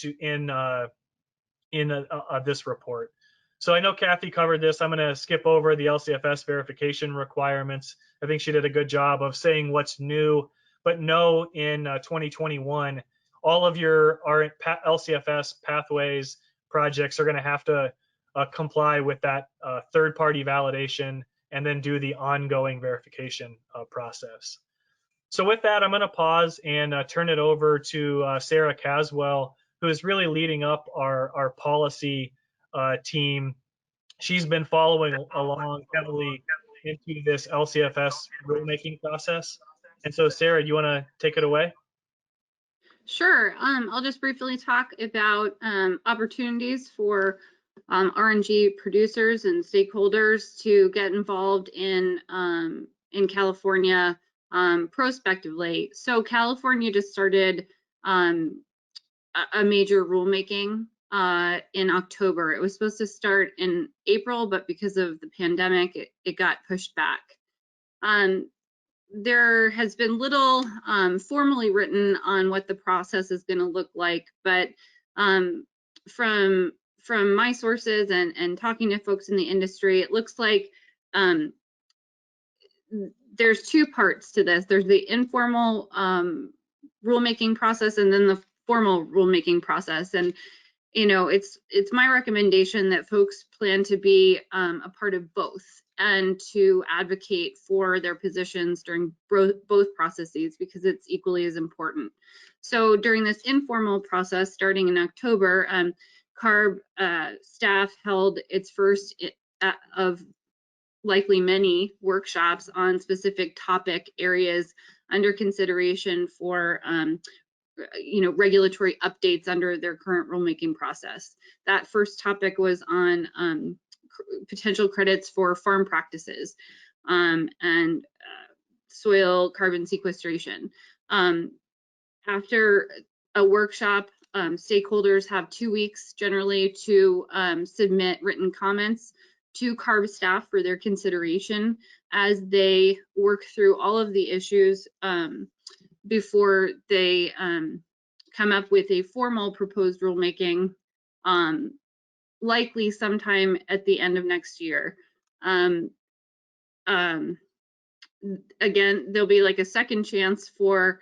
this report. So I know Kathy covered this. I'm going to skip over the LCFS verification requirements. I think she did a good job of saying what's new, but no, in 2021, all of your LCFS pathways projects are going to have to comply with that third-party validation and then do the ongoing verification process. So with that, I'm going to pause and turn it over to Sarah Caswell, who is really leading up our policy team. She's been following along heavily into this LCFS rulemaking process. And so, Sarah, you want to take it away? Sure. I'll just briefly talk about opportunities for RNG producers and stakeholders to get involved in California prospectively. So California just started a major rulemaking in October. It was supposed to start in April, but because of the pandemic, it got pushed back. There has been little formally written on what the process is going to look like, but from my sources and talking to folks in the industry, it looks like there's two parts to this. There's the informal rulemaking process and then the formal rulemaking process. And you know, it's my recommendation that folks plan to be a part of both and to advocate for their positions during both processes, because it's equally as important. So during this informal process, starting in October, CARB staff held its first of likely many workshops on specific topic areas under consideration for regulatory updates under their current rulemaking process. That first topic was on potential credits for farm practices and soil carbon sequestration. After a workshop, stakeholders have 2 weeks generally to submit written comments to CARB staff for their consideration. as they work through all of the issues before they come up with a formal proposed rulemaking, likely sometime at the end of next year. Again, there'll be like a second chance for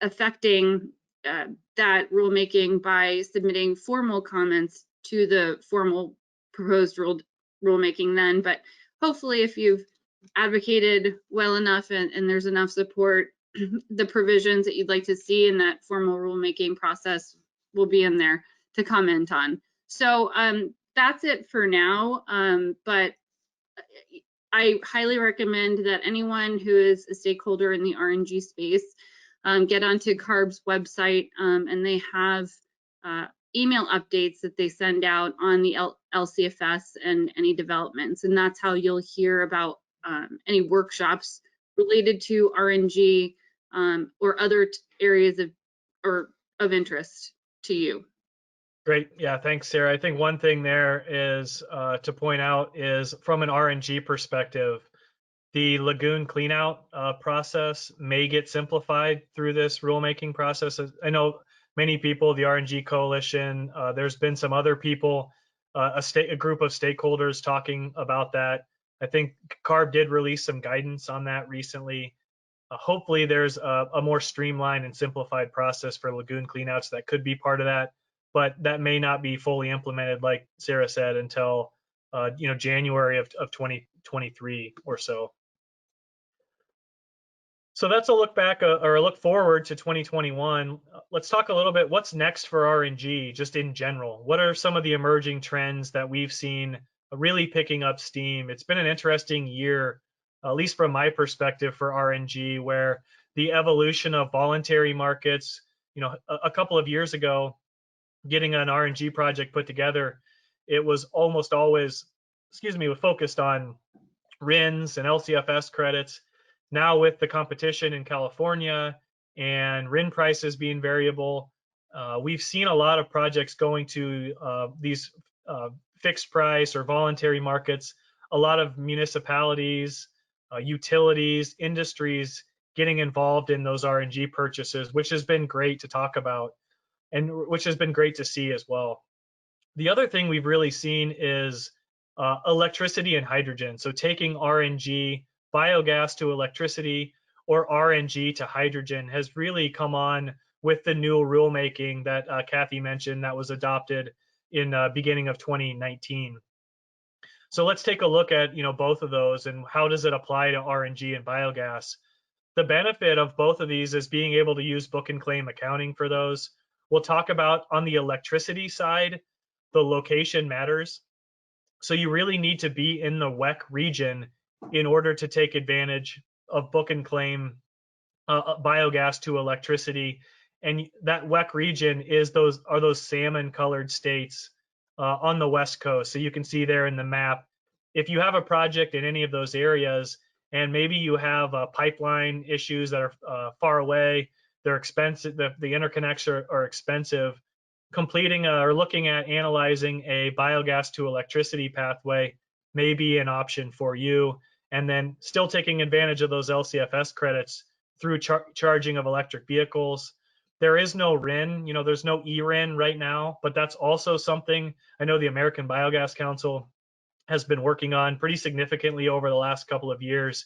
affecting that rulemaking by submitting formal comments to the formal proposed rulemaking then. But hopefully, if you've advocated well enough and there's enough support, the provisions that you'd like to see in that formal rulemaking process will be in there to comment on. So that's it for now. But I highly recommend that anyone who is a stakeholder in the RNG space get onto CARB's website, and they have email updates that they send out on the LCFS and any developments. And that's how you'll hear about any workshops related to RNG or other areas of interest to you. Great. Yeah, thanks, Sarah. I think one thing there is to point out is from an RNG perspective, the lagoon cleanout process may get simplified through this rulemaking process. I know many people, the RNG Coalition, there's been some other people, a group of stakeholders talking about that. I think CARB did release some guidance on that recently. Hopefully there's a more streamlined and simplified process for lagoon cleanouts that could be part of that, but that may not be fully implemented, like Sarah said, until January of 2023 or so. So that's a look back or a look forward to 2021. Let's talk a little bit what's next for RNG just in general. What are some of the emerging trends that we've seen really picking up steam? It's been an interesting year, at least from my perspective, for RNG, where the evolution of voluntary markets, a couple of years ago, getting an RNG project put together, it was almost always, focused on RINs and LCFS credits. Now with the competition in California and RIN prices being variable, we've seen a lot of projects going to these fixed price or voluntary markets, a lot of municipalities, utilities, industries getting involved in those RNG purchases, which has been great to talk about and which has been great to see as well. The other thing we've really seen is electricity and hydrogen. So taking RNG, biogas to electricity, or RNG to hydrogen has really come on with the new rulemaking that Kathy mentioned that was adopted in beginning of 2019. So let's take a look at both of those and how does it apply to RNG and biogas. The benefit of both of these is being able to use book and claim accounting for those. We'll talk about on the electricity side, the location matters. So you really need to be in the WEC region in order to take advantage of book and claim biogas to electricity. And that WEC region are those salmon colored states on the West Coast. So you can see there in the map, if you have a project in any of those areas, and maybe you have pipeline issues that are far away, they're expensive, the interconnects are expensive, completing or looking at analyzing a biogas to electricity pathway may be an option for you. And then still taking advantage of those LCFS credits through charging of electric vehicles. There is no RIN, there's no e-RIN right now, but that's also something I know the American Biogas Council has been working on pretty significantly over the last couple of years.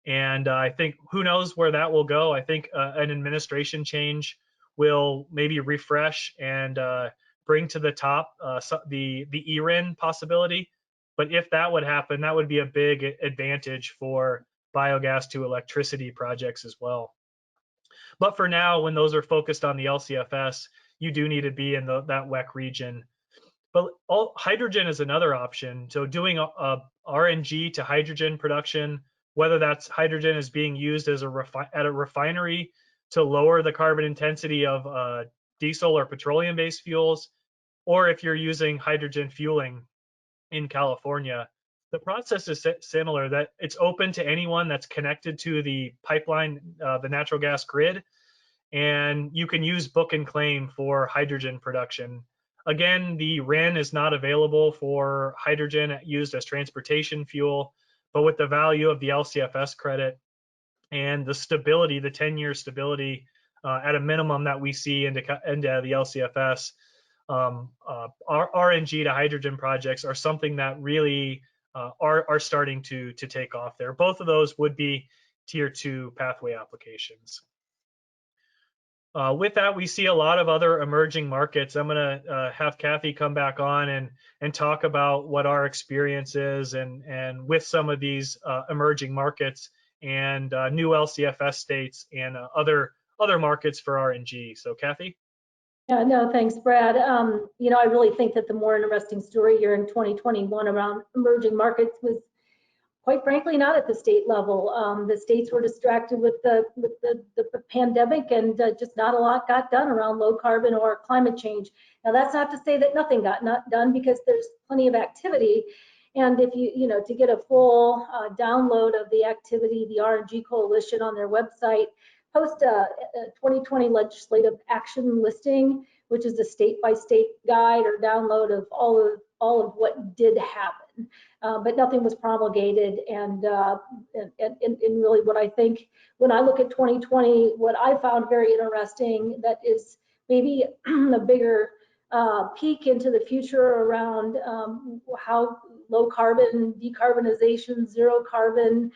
And I think who knows where that will go. I think an administration change will maybe refresh and bring to the top the e-RIN possibility. But if that would happen, that would be a big advantage for biogas to electricity projects as well. But for now, when those are focused on the LCFS, you do need to be in that WEC region. But hydrogen is another option. So doing RNG to hydrogen production, whether that's hydrogen is being used as at a refinery to lower the carbon intensity of diesel or petroleum-based fuels, or if you're using hydrogen fueling in California, the process is similar, that it's open to anyone that's connected to the pipeline, the natural gas grid, and you can use book and claim for hydrogen production. Again, the RIN is not available for hydrogen used as transportation fuel, but with the value of the LCFS credit and the stability, the 10-year stability at a minimum that we see into the LCFS, our RNG to hydrogen projects are something that really are starting to take off there. Both of those would be tier 2 pathway applications. With that, we see a lot of other emerging markets. I'm going to have Kathy come back on and talk about what our experience is and with some of these emerging markets and new LCFS states and other markets for RNG. So Kathy? Yeah, no, thanks, Brad. You know, I really think that the more interesting story here in 2021 around emerging markets was, quite frankly, not at the state level. The states were distracted with the pandemic, and just not a lot got done around low carbon or climate change. Now, that's not to say that nothing got not done, because there's plenty of activity. And if you know, to get a full download of the activity, the RNG Coalition on their website post a 2020 legislative action listing, which is a state-by-state guide or download of all of what did happen. But nothing was promulgated, and really what I think, when I look at 2020, what I found very interesting that is maybe a bigger peek into the future around how low carbon, decarbonization, zero carbon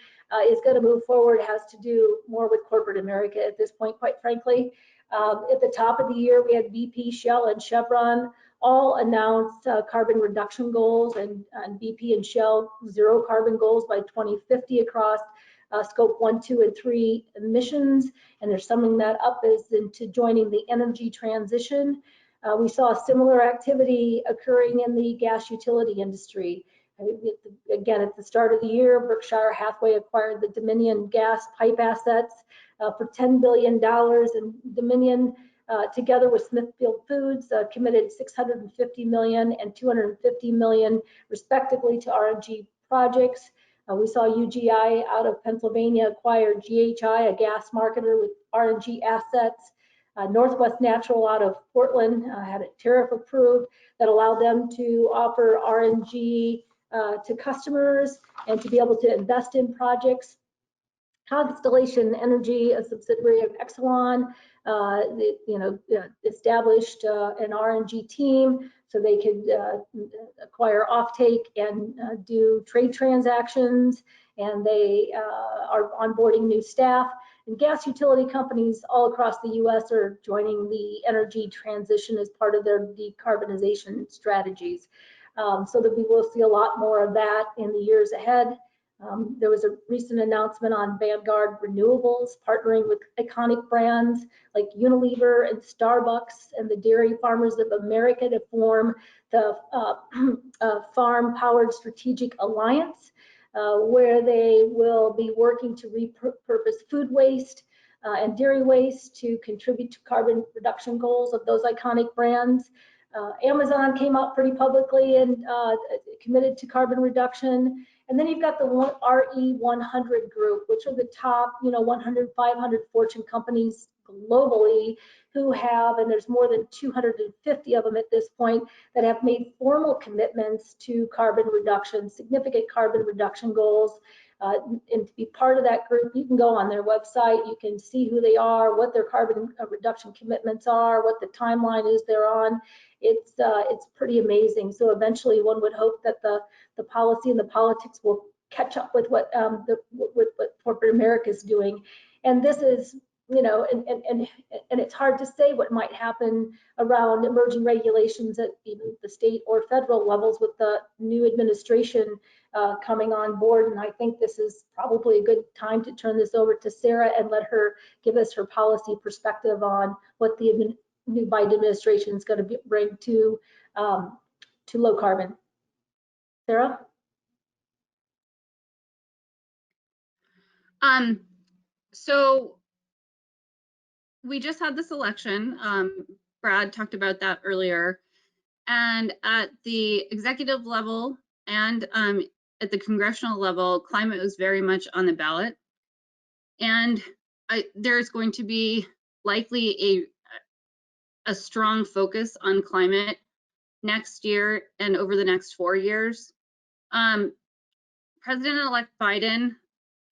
is going to move forward has to do more with corporate America at this point, quite frankly. At the top of the year, we had BP, Shell, and Chevron all announced carbon reduction goals, and BP and Shell zero carbon goals by 2050 across scope 1, 2, and 3 emissions, and they're summing that up as into joining the energy transition. We saw similar activity occurring in the gas utility industry. Again, at the start of the year, Berkshire Hathaway acquired the Dominion gas pipe assets for $10 billion, and Dominion, together with Smithfield Foods, committed $650 million and $250 million, respectively, to RNG projects. We saw UGI out of Pennsylvania acquire GHI, a gas marketer with RNG assets. Northwest Natural out of Portland had a tariff approved that allowed them to offer RNG to customers and to be able to invest in projects. Constellation Energy, a subsidiary of Exelon, established an RNG team so they could acquire offtake and do trade transactions, and they are onboarding new staff. And gas utility companies all across the U.S. are joining the energy transition as part of their decarbonization strategies. So that we will see a lot more of that in the years ahead. There was a recent announcement on Vanguard Renewables partnering with iconic brands like Unilever and Starbucks and the Dairy Farmers of America to form the Farm Powered Strategic Alliance, where they will be working to repurpose food waste and dairy waste to contribute to carbon reduction goals of those iconic brands. Amazon came out pretty publicly and committed to carbon reduction. And then you've got the RE100 group, which are the top, 100, 500 Fortune companies globally who have, and there's more than 250 of them at this point, that have made formal commitments to carbon reduction, significant carbon reduction goals. And to be part of that group, you can go on their website, you can see who they are, what their carbon reduction commitments are, what the timeline is they're on. It's pretty amazing. So eventually one would hope that the policy and the politics will catch up with what corporate America is doing. And this is, and it's hard to say what might happen around emerging regulations at even the state or federal levels with the new administration coming on board. And I think this is probably a good time to turn this over to Sarah and let her give us her policy perspective on what the new Biden administration is going to bring to low carbon. Sarah? So we just had this election. Brad talked about that earlier. And at the executive level and at the congressional level, climate was very much on the ballot. And there's going to be likely a strong focus on climate next year and over the next 4 years. President-elect Biden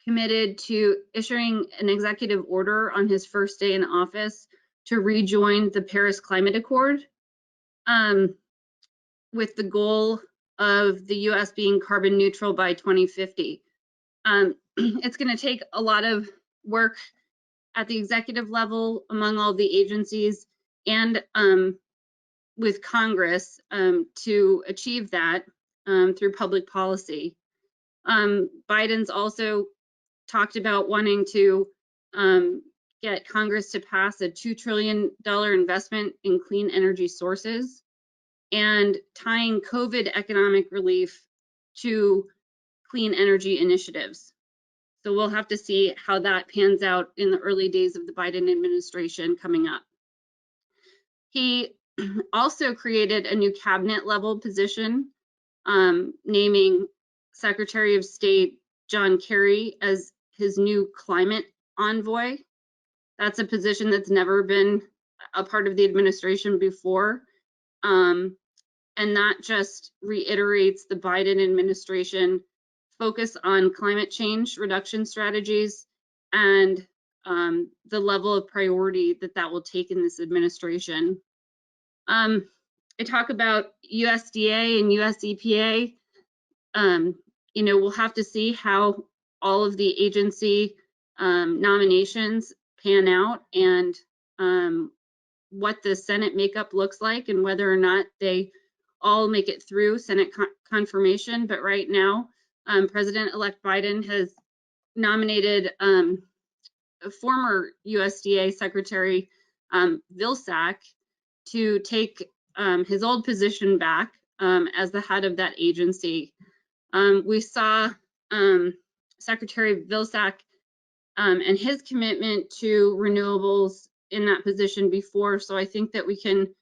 committed to issuing an executive order on his first day in office to rejoin the Paris Climate Accord, with the goal of the US being carbon neutral by 2050. It's going to take a lot of work at the executive level among all the agencies and with Congress to achieve that through public policy. Biden's also talked about wanting to get Congress to pass a $2 trillion investment in clean energy sources and tying COVID economic relief to clean energy initiatives. So we'll have to see how that pans out in the early days of the Biden administration coming up. He also created a new cabinet level position, naming Secretary of State John Kerry as his new climate envoy. That's a position that's never been a part of the administration before. And that just reiterates the Biden administration focus on climate change reduction strategies and the level of priority that will take in this administration. I talk about USDA and US EPA. You know, we'll have to see how all of the agency nominations pan out and what the Senate makeup looks like and whether or not they all make it through Senate confirmation. But right now, President-elect Biden has nominated a former USDA Secretary Vilsack to take his old position back as the head of that agency. We saw Secretary Vilsack and his commitment to renewables in that position before, so I think that we can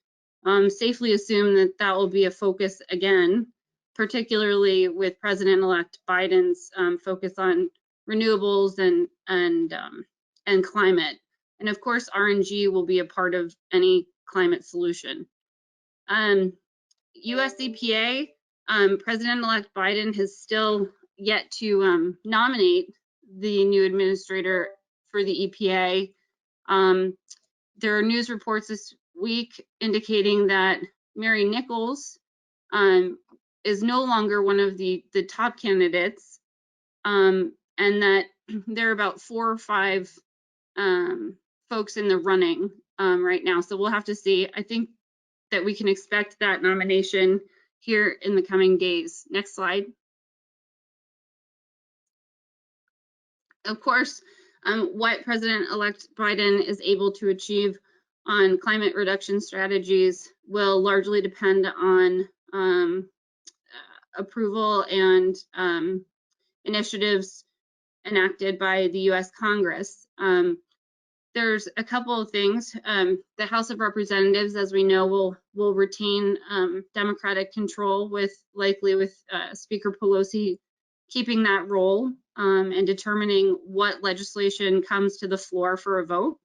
safely assume that that will be a focus again, particularly with President-elect Biden's focus on renewables and climate. And of course, RNG will be a part of any climate solution. US EPA, President-elect Biden has still yet to nominate the new administrator for the EPA. There are news reports this week indicating that Mary Nichols is no longer one of the top candidates, and that there are about 4 or 5 folks in the running right now. So we'll have to see. I think that we can expect that nomination here in the coming days. Next slide. Of course, what President-elect Biden is able to achieve on climate reduction strategies will largely depend on approval and initiatives enacted by the US Congress. There's a couple of things. The House of Representatives, as we know, will retain Democratic control, likely with Speaker Pelosi keeping that role and determining what legislation comes to the floor for a vote.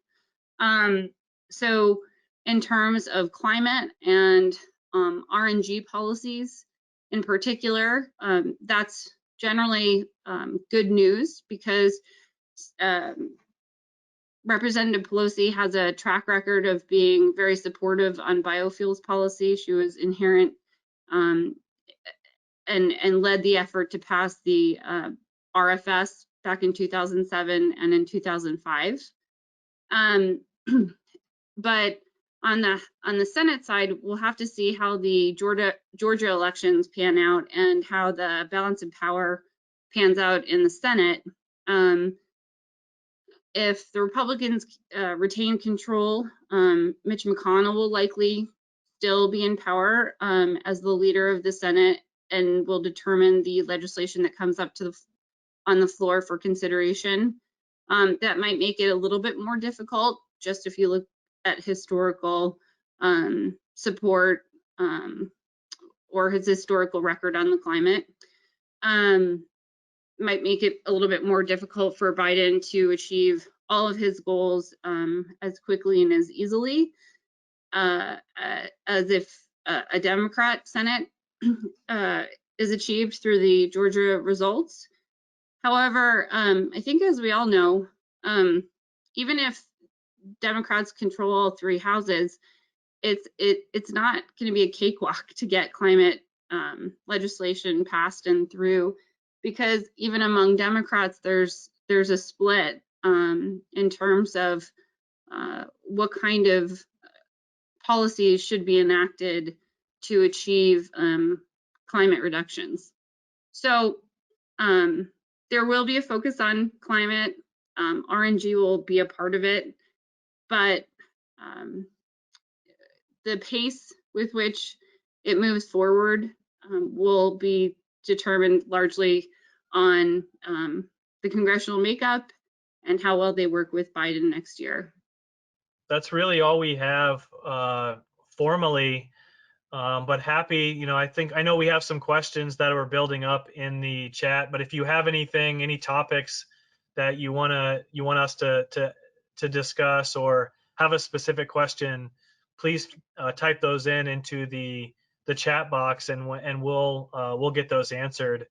So in terms of climate and RNG policies in particular, that's generally good news because Representative Pelosi has a track record of being very supportive on biofuels policy. She was inherent and led the effort to pass the RFS back in 2007 and in 2005. But on the Senate side, we'll have to see how the Georgia elections pan out and how the balance of power pans out in the Senate. If the Republicans retain control, Mitch McConnell will likely still be in power as the leader of the Senate and will determine the legislation that comes up on the floor for consideration. That might make it a little bit more difficult, just if you look at historical support or his historical record on the climate. Might make it a little bit more difficult for Biden to achieve all of his goals as quickly and as easily as if a Democrat Senate is achieved through the Georgia results. However, I think as we all know, even if Democrats control all 3 houses, it's not going to be a cakewalk to get climate legislation passed and through, because even among Democrats, there's a split in terms of what kind of policies should be enacted to achieve climate reductions. So there will be a focus on climate. RNG will be a part of it, but the pace with which it moves forward will be determined largely on the congressional makeup and how well they work with Biden next year. That's really all we have formally, but happy, I know we have some questions that are building up in the chat, but if you have anything, any topics that you want us to discuss or have a specific question, please type those into the chat box, and we'll get those answered.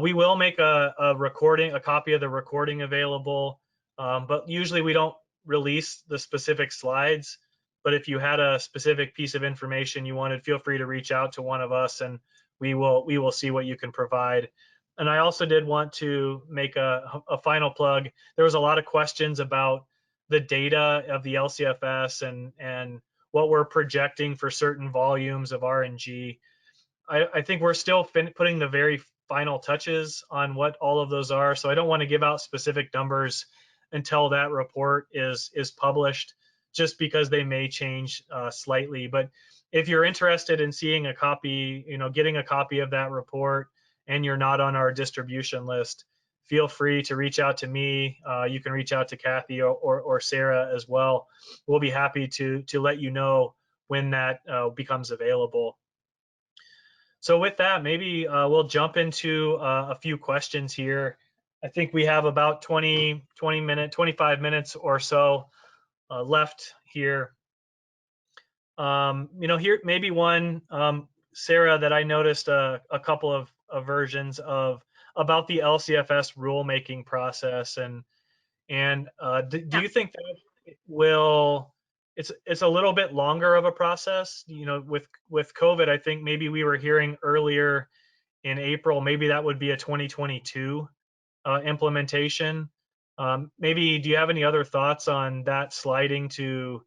We will make a copy of the recording available, but usually we don't release the specific slides. But if you had a specific piece of information you wanted, feel free to reach out to one of us, and we will see what you can provide. And I also did want to make a final plug. There was a lot of questions about the data of the LCFS and what we're projecting for certain volumes of RNG. I think we're still putting the very final touches on what all of those are, so I don't want to give out specific numbers until that report is published, just because they may change slightly. But if you're interested in seeing a copy, getting a copy of that report, and you're not on our distribution list, feel free to reach out to me. You can reach out to Kathy or Sarah as well. We'll be happy to let you know when that becomes available. So with that, maybe we'll jump into a few questions here. I think we have about 25 minutes or so left here. Here maybe one, Sarah, that I noticed a couple of versions of about the LCFS rulemaking process, and do you think that will? It's a little bit longer of a process, with COVID. I think maybe we were hearing earlier in April, maybe that would be a 2022 implementation. Maybe do you have any other thoughts on that sliding to,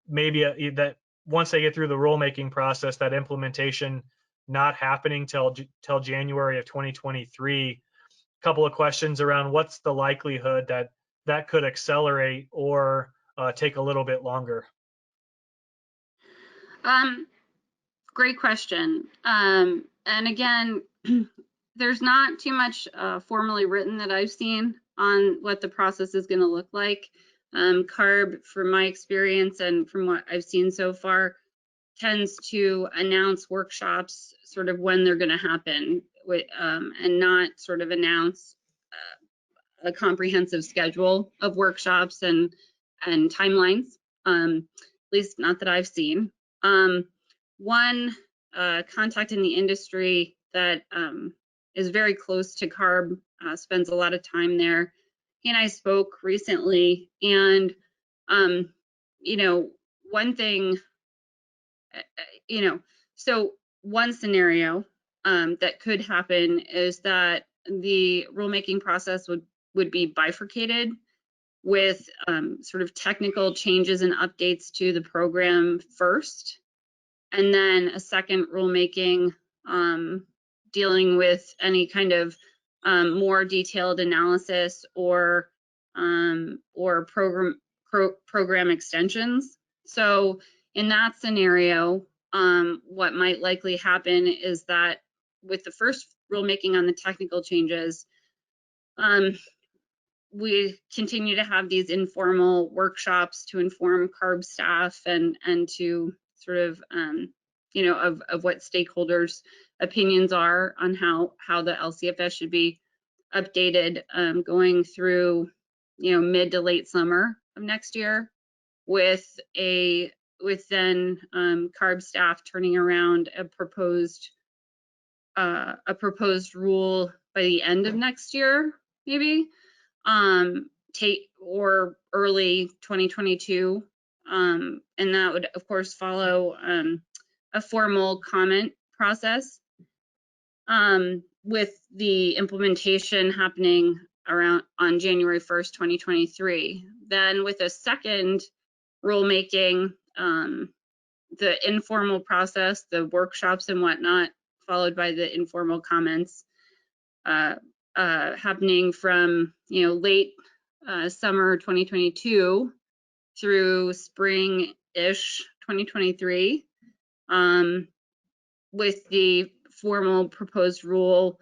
maybe that once they get through the rulemaking process, that implementation not happening till January of 2023? A couple of questions around what's the likelihood that could accelerate or take a little bit longer? Great question. And again, there's not too much formally written that I've seen on what the process is going to look like. CARB, from my experience and from what I've seen so far, tends to announce workshops sort of when they're going to happen, and not sort of announce a comprehensive schedule of workshops and timelines, at least not that I've seen. One contact in the industry that is very close to CARB, spends a lot of time there. He and I spoke recently, and one thing, so one scenario that could happen is that the rulemaking process would be bifurcated, with sort of technical changes and updates to the program first, and then a second rulemaking dealing with any kind of more detailed analysis or program extensions. So in that scenario, what might likely happen is that with the first rulemaking on the technical changes, we continue to have these informal workshops to inform CARB staff and to sort of, of what stakeholders' opinions are on how the LCFS should be updated, going through, mid to late summer of next year, with then CARB staff turning around a proposed a proposed rule by the end of next year, maybe, or early 2022. And that would, of course, follow a formal comment process, with the implementation happening on January 1st, 2023. Then with a second rulemaking, the informal process, the workshops and whatnot, followed by the informal comments, happening from late summer 2022 through spring-ish 2023, with the formal proposed rule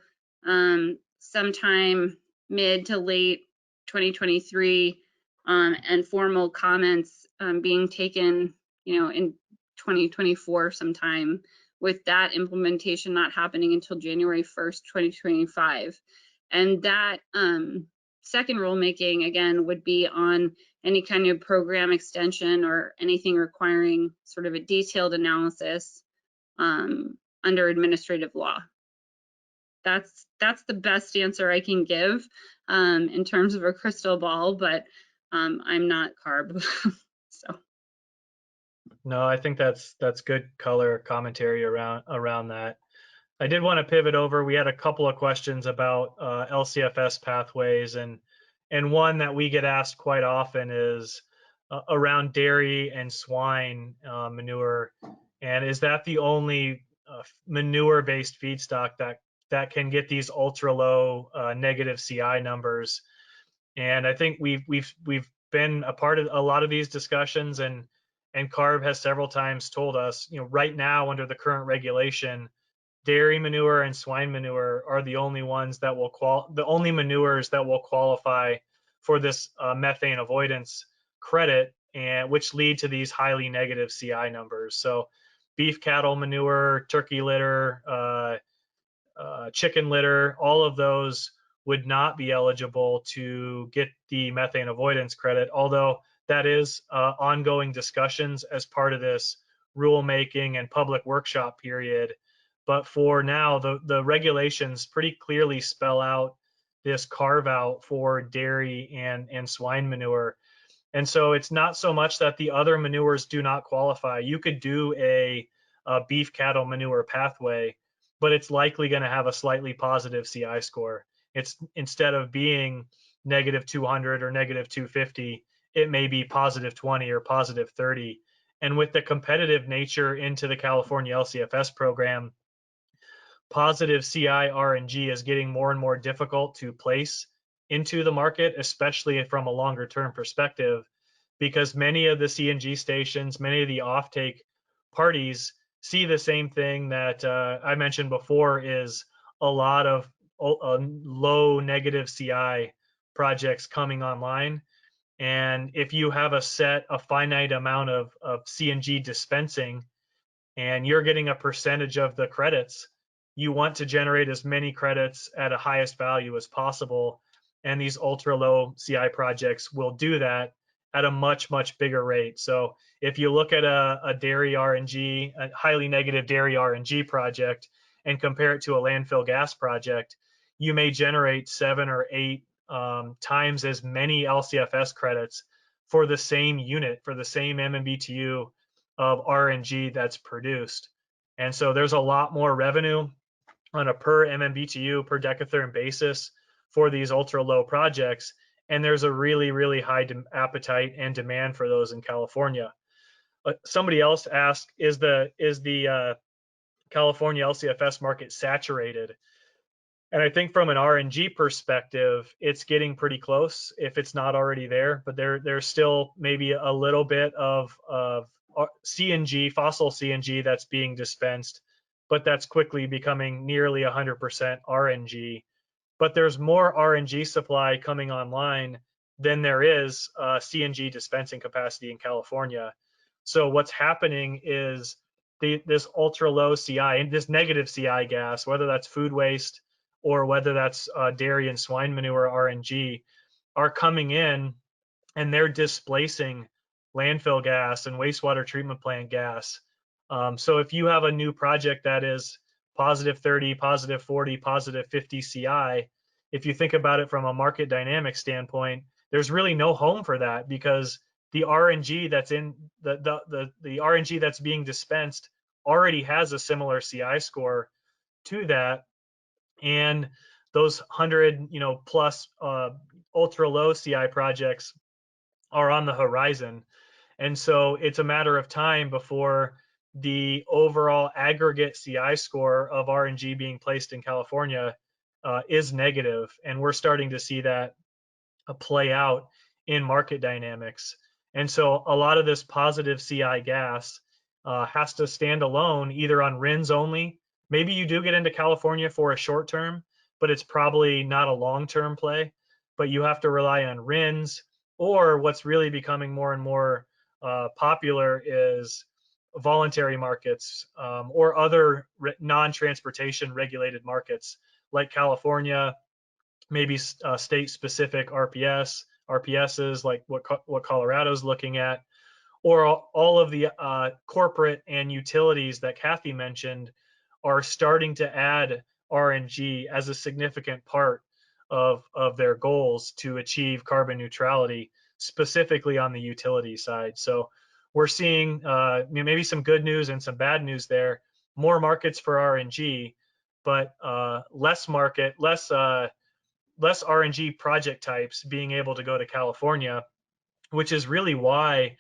sometime mid to late 2023, and formal comments being taken in 2024 sometime, with that implementation not happening until January 1st, 2025. And that second rulemaking, again, would be on any kind of program extension or anything requiring sort of a detailed analysis under administrative law. That's the best answer I can give in terms of a crystal ball, but I'm not CARB. So. No, I think that's good color commentary around that. I did want to pivot over. We had a couple of questions about LCFS pathways, and one that we get asked quite often is around dairy and swine manure, and is that the only manure-based feedstock that can get these ultra low negative CI numbers? And I think we've been a part of a lot of these discussions, and CARB has several times told us, right now under the current regulation, dairy manure and swine manure are the only ones that will the only manures that will qualify for this methane avoidance credit, and which lead to these highly negative CI numbers. So beef cattle manure, turkey litter, chicken litter, all of those would not be eligible to get the methane avoidance credit, although that is ongoing discussions as part of this rulemaking and public workshop period. But for now, the regulations pretty clearly spell out this carve out for dairy and swine manure. And so it's not so much that the other manures do not qualify. You could do a beef cattle manure pathway, but it's likely going to have a slightly positive CI score. It's, instead of being negative 200 or negative 250, it may be positive 20 or positive 30. And with the competitive nature into the California LCFS program, positive CI RNG is getting more and more difficult to place into the market, especially from a longer term perspective, because many of the CNG stations, many of the offtake parties see the same thing that I mentioned before, is a lot of low negative CI projects coming online. And if you have a finite amount of CNG dispensing and you're getting a percentage of the credits, you want to generate as many credits at a highest value as possible. And these ultra low CI projects will do that at a much, much bigger rate. So if you look at a dairy RNG, a highly negative dairy RNG project, and compare it to a landfill gas project, you may generate 7 or 8 times as many LCFS credits for the same unit, for the same MMBTU of RNG that's produced. And so there's a lot more revenue on a per MMBTU per decatherm basis for these ultra low projects. And there's a really, really high appetite and demand for those in California. Somebody else asked, is the California LCFS market saturated? And I think from an RNG perspective, it's getting pretty close if it's not already there, but there's still maybe a little bit of CNG, fossil CNG that's being dispensed, but that's quickly becoming nearly 100% RNG. But there's more RNG supply coming online than there is CNG dispensing capacity in California. So what's happening is this ultra low CI and this negative CI gas, whether that's food waste or whether that's dairy and swine manure RNG, are coming in and they're displacing landfill gas and wastewater treatment plant gas. So if you have a new project that is positive 30, positive 40, positive 50 CI, if you think about it from a market dynamic standpoint, there's really no home for that, because the RNG that's in the RNG that's being dispensed already has a similar CI score to that, and those 100 plus ultra low CI projects are on the horizon. And so it's a matter of time before the overall aggregate CI score of RNG being placed in California is negative. And we're starting to see that play out in market dynamics. And so a lot of this positive CI gas has to stand alone, either on RINs only. Maybe you do get into California for a short term, but it's probably not a long-term play. But you have to rely on RINs, or what's really becoming more and more popular is voluntary markets or other non-transportation regulated markets like California, maybe state-specific RPSs like what Colorado's looking at, or all of the corporate and utilities that Kathy mentioned are starting to add RNG as a significant part of their goals to achieve carbon neutrality, specifically on the utility side. So we're seeing maybe some good news and some bad news there. More markets for RNG, but less RNG project types being able to go to California, which is really why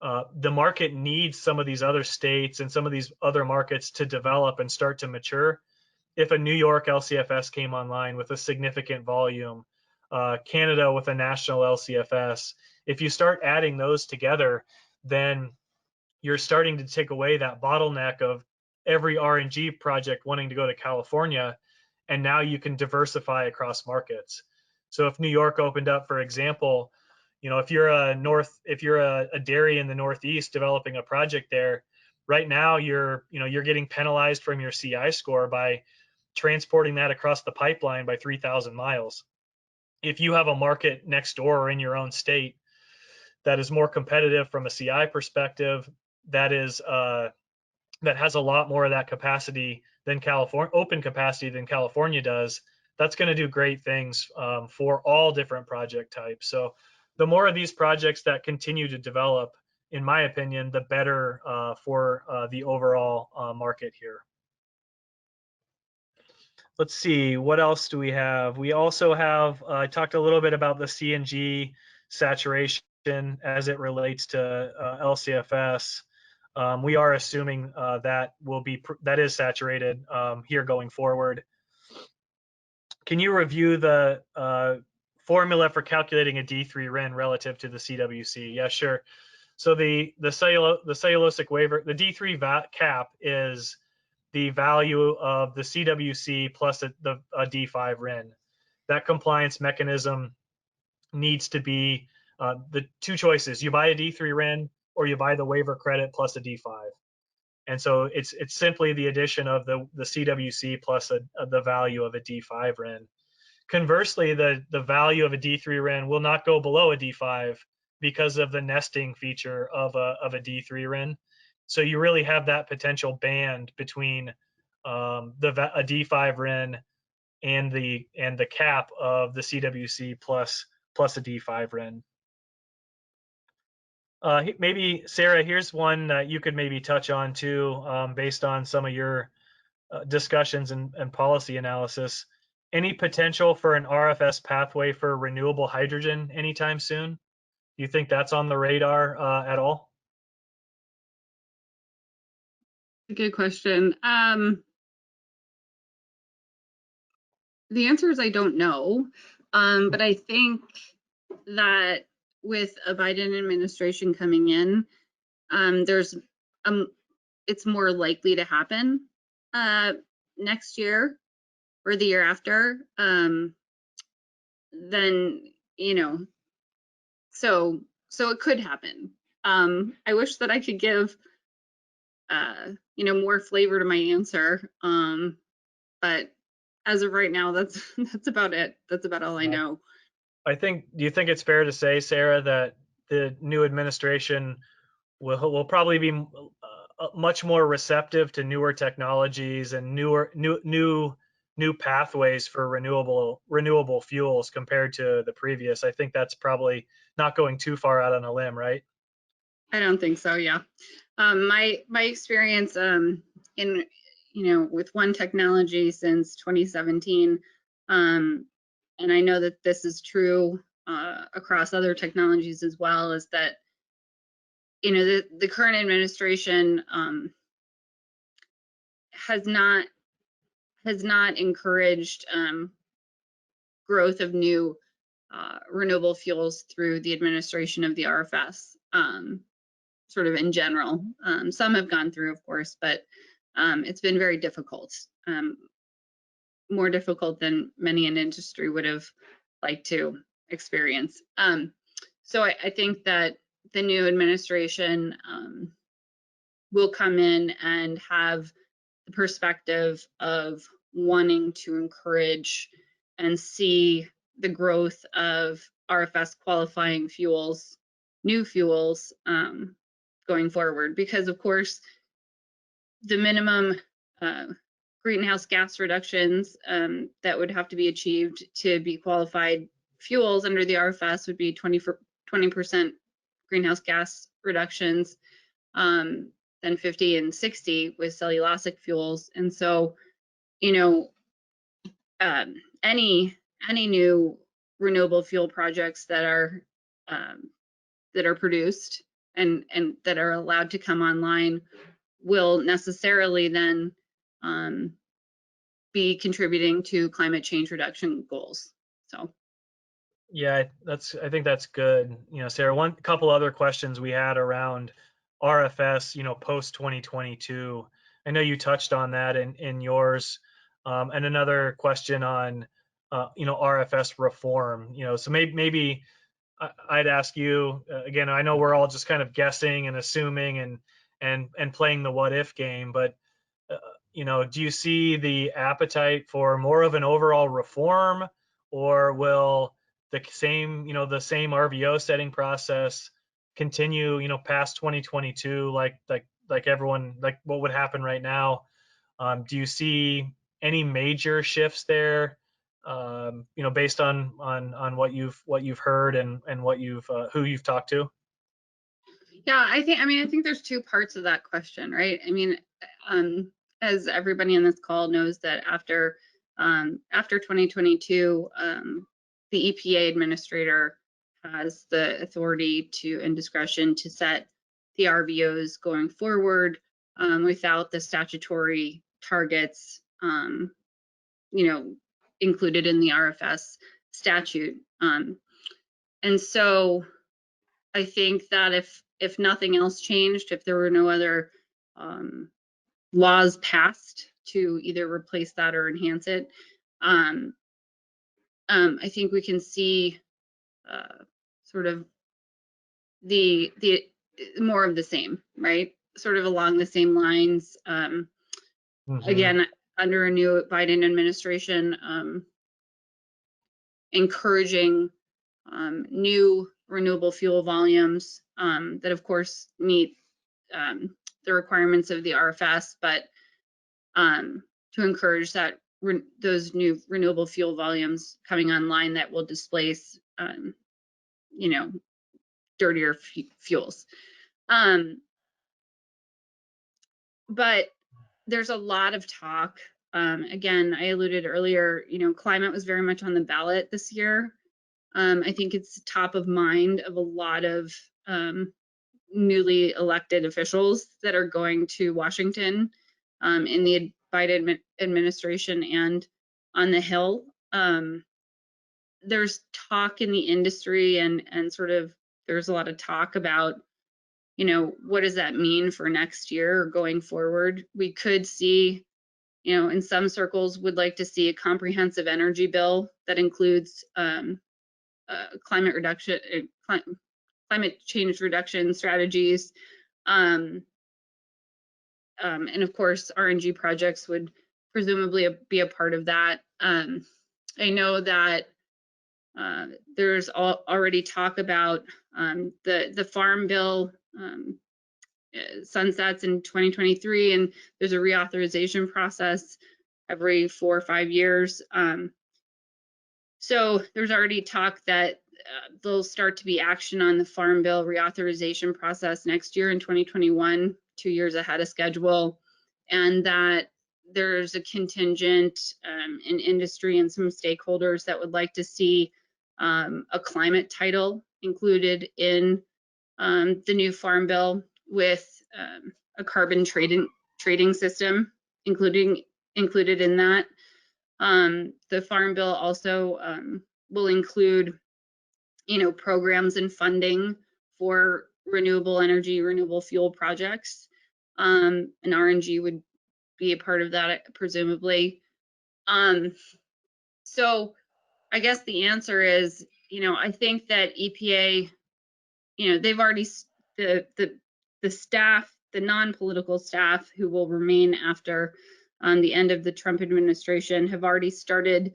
the market needs some of these other states and some of these other markets to develop and start to mature. If a New York LCFS came online with a significant volume, Canada with a national LCFS, if you start adding those together, then you're starting to take away that bottleneck of every RNG project wanting to go to California, and now you can diversify across markets. So if New York opened up, for example, if you're a dairy in the Northeast developing a project there, right now you're getting penalized from your CI score by transporting that across the pipeline by 3,000 miles. If you have a market next door or in your own state that is more competitive from a CI perspective, that has a lot more of that capacity than open capacity than California does, that's going to do great things for all different project types. So the more of these projects that continue to develop, in my opinion, the better for the overall market here. Let's see, what else do we have? We also have, I talked a little bit about the CNG saturation as it relates to LCFS. We are assuming that is saturated here going forward. Can you review the formula for calculating a D3 RIN relative to the CWC? Yeah, sure. So the cellulosic waiver, the D3 cap is the value of the CWC plus a D5 RIN. That compliance mechanism needs to be the two choices. You buy a D3 RIN or you buy the waiver credit plus a D5. And so it's simply the addition of the CWC plus the value of a D5 RIN. Conversely, the value of a D3 RIN will not go below a D5 because of the nesting feature of a D3 RIN. So you really have that potential band between a D5 RIN and the cap of the CWC plus a D5 RIN. Maybe Sarah, here's one that you could maybe touch on too, based on some of your discussions and policy analysis. Any potential for an RFS pathway for renewable hydrogen anytime soon? Do you think that's on the radar at all? Good question. The answer is I don't know, but I think that with a Biden administration coming in, it's more likely to happen next year or the year after. So it could happen. I wish that I could give more flavor to my answer, but as of right now, that's about it. That's about all I know. Do you think it's fair to say, Sarah, that the new administration will probably be much more receptive to newer technologies and new pathways for renewable fuels compared to the previous. I think that's probably not going too far out on a limb, right? I don't think so. Yeah. My experience in with one technology since 2017, and I know that this is true across other technologies as well, is that the current administration has not encouraged growth of new renewable fuels through the administration of the RFS, sort of in general. Some have gone through, of course, but it's been very difficult, more difficult than many in industry would have liked to experience. So I think that the new administration will come in and have the perspective of wanting to encourage and see the growth of RFS qualifying fuels, new fuels, going forward, because of course the minimum greenhouse gas reductions that would have to be achieved to be qualified fuels under the RFS would be 20% greenhouse gas reductions, then 50 and 60 with cellulosic fuels. And so, any new renewable fuel projects that are produced and that are allowed to come online will necessarily then be contributing to climate change reduction goals. So. Yeah, I think that's good. Sarah, couple other questions we had around RFS, post 2022. I know you touched on that in yours, and another question on, RFS reform. So maybe I'd ask you again. I know we're all just kind of guessing and assuming and playing the what if game, but do you see the appetite for more of an overall reform, or will the same RVO setting process continue, past 2022, like everyone, like what would happen right now? Do you see any major shifts there, based on what you've heard and what who you've talked to? Yeah, I think there's two parts of that question, right? As everybody in this call knows, that after 2022, the EPA administrator has the authority and discretion to set the RVOs going forward, without the statutory targets, included in the RFS statute. And so I think that if nothing else changed, if there were no other laws passed to either replace that or enhance it, I think we can see sort of the more of the same, right? Sort of along the same lines. Again, under a new Biden administration, encouraging new renewable fuel volumes that of course meet the requirements of the RFS, but to encourage that those new renewable fuel volumes coming online that will displace dirtier fuels. But there's a lot of talk. Again, I alluded earlier, climate was very much on the ballot this year. I think it's top of mind of a lot of newly elected officials that are going to Washington in the Biden administration and on the Hill. There's talk in the industry and sort of there's a lot of talk about, what does that mean for next year or going forward? We could see, in some circles would like to see a comprehensive energy bill that includes climate change reduction strategies. And of course, RNG projects would presumably be a part of that. I know that there's already talk about the farm bill sunsets in 2023, and there's a reauthorization process every 4 or 5 years. So there's already talk that there'll start to be action on the Farm Bill reauthorization process next year in 2021, 2 years ahead of schedule, and that there's a contingent in industry and some stakeholders that would like to see a climate title included in the new Farm Bill with a carbon trading system included in that. The Farm Bill also will include, programs and funding for renewable energy, renewable fuel projects, and RNG would be a part of that, presumably. So I guess the answer is, I think that EPA, they've already, the staff, the non-political staff who will remain after the end of the Trump administration have already started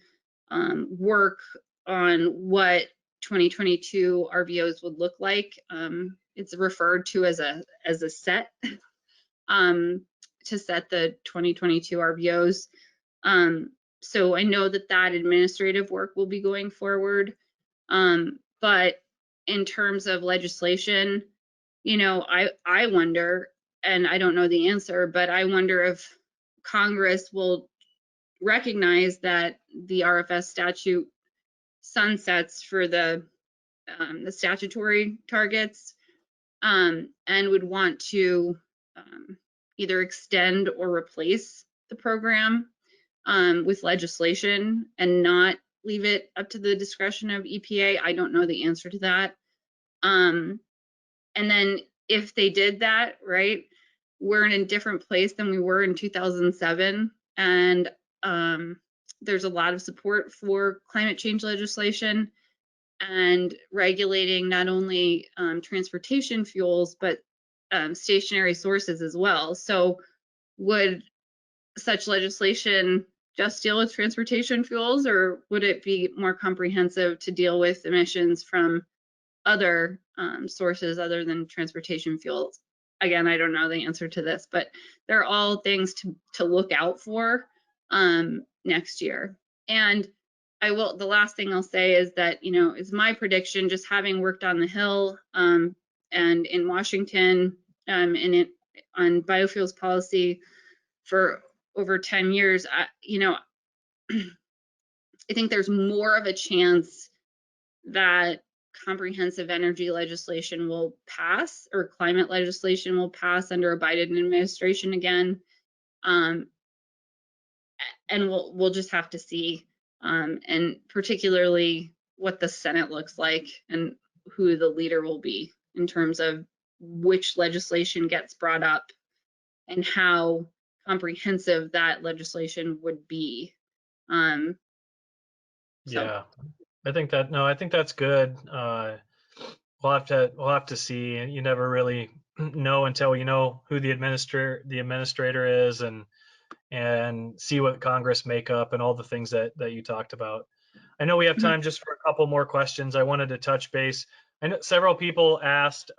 work on what 2022 RVOs would look like. It's referred to as a set to set the 2022 RVOs. So I know that administrative work will be going forward. But in terms of legislation, I wonder, and I don't know the answer, but I wonder if Congress will recognize that the RFS statute sunsets for the statutory targets, and would want to either extend or replace the program with legislation and not leave it up to the discretion of EPA. I don't know the answer to that. And then if they did that, right, we're in a different place than we were in 2007. And there's a lot of support for climate change legislation and regulating not only transportation fuels, but stationary sources as well. So would such legislation just deal with transportation fuels, or would it be more comprehensive to deal with emissions from other sources other than transportation fuels? Again, I don't know the answer to this, but they're all things to look out for next year. And the last thing I'll say is that, it's my prediction, just having worked on the Hill and in Washington on biofuels policy for over 10 years, I think there's more of a chance that comprehensive energy legislation will pass, or climate legislation will pass under a Biden administration again. And we'll just have to see, and particularly what the Senate looks like and who the leader will be in terms of which legislation gets brought up and how comprehensive that legislation would be. Yeah, I think that's good. We'll have to see. You never really know until you know who the administrator is, and see what Congress make up and all the things that you talked about. I know we have time just for a couple more questions. I wanted to touch base. I know several people asked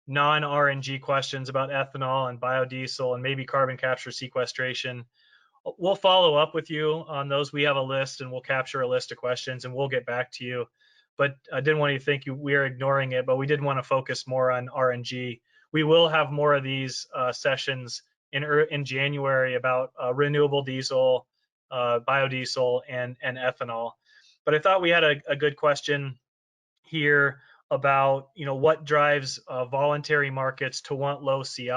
non-RNG questions about ethanol and biodiesel and maybe carbon capture sequestration. We'll follow up with you on those. We have a list, and we'll capture a list of questions and we'll get back to you. But I didn't want you to think we are ignoring it, but we did want to focus more on RNG. We will have more of these sessions in January about renewable diesel, biodiesel, and ethanol. But I thought we had a good question here about, what drives voluntary markets to want low CI.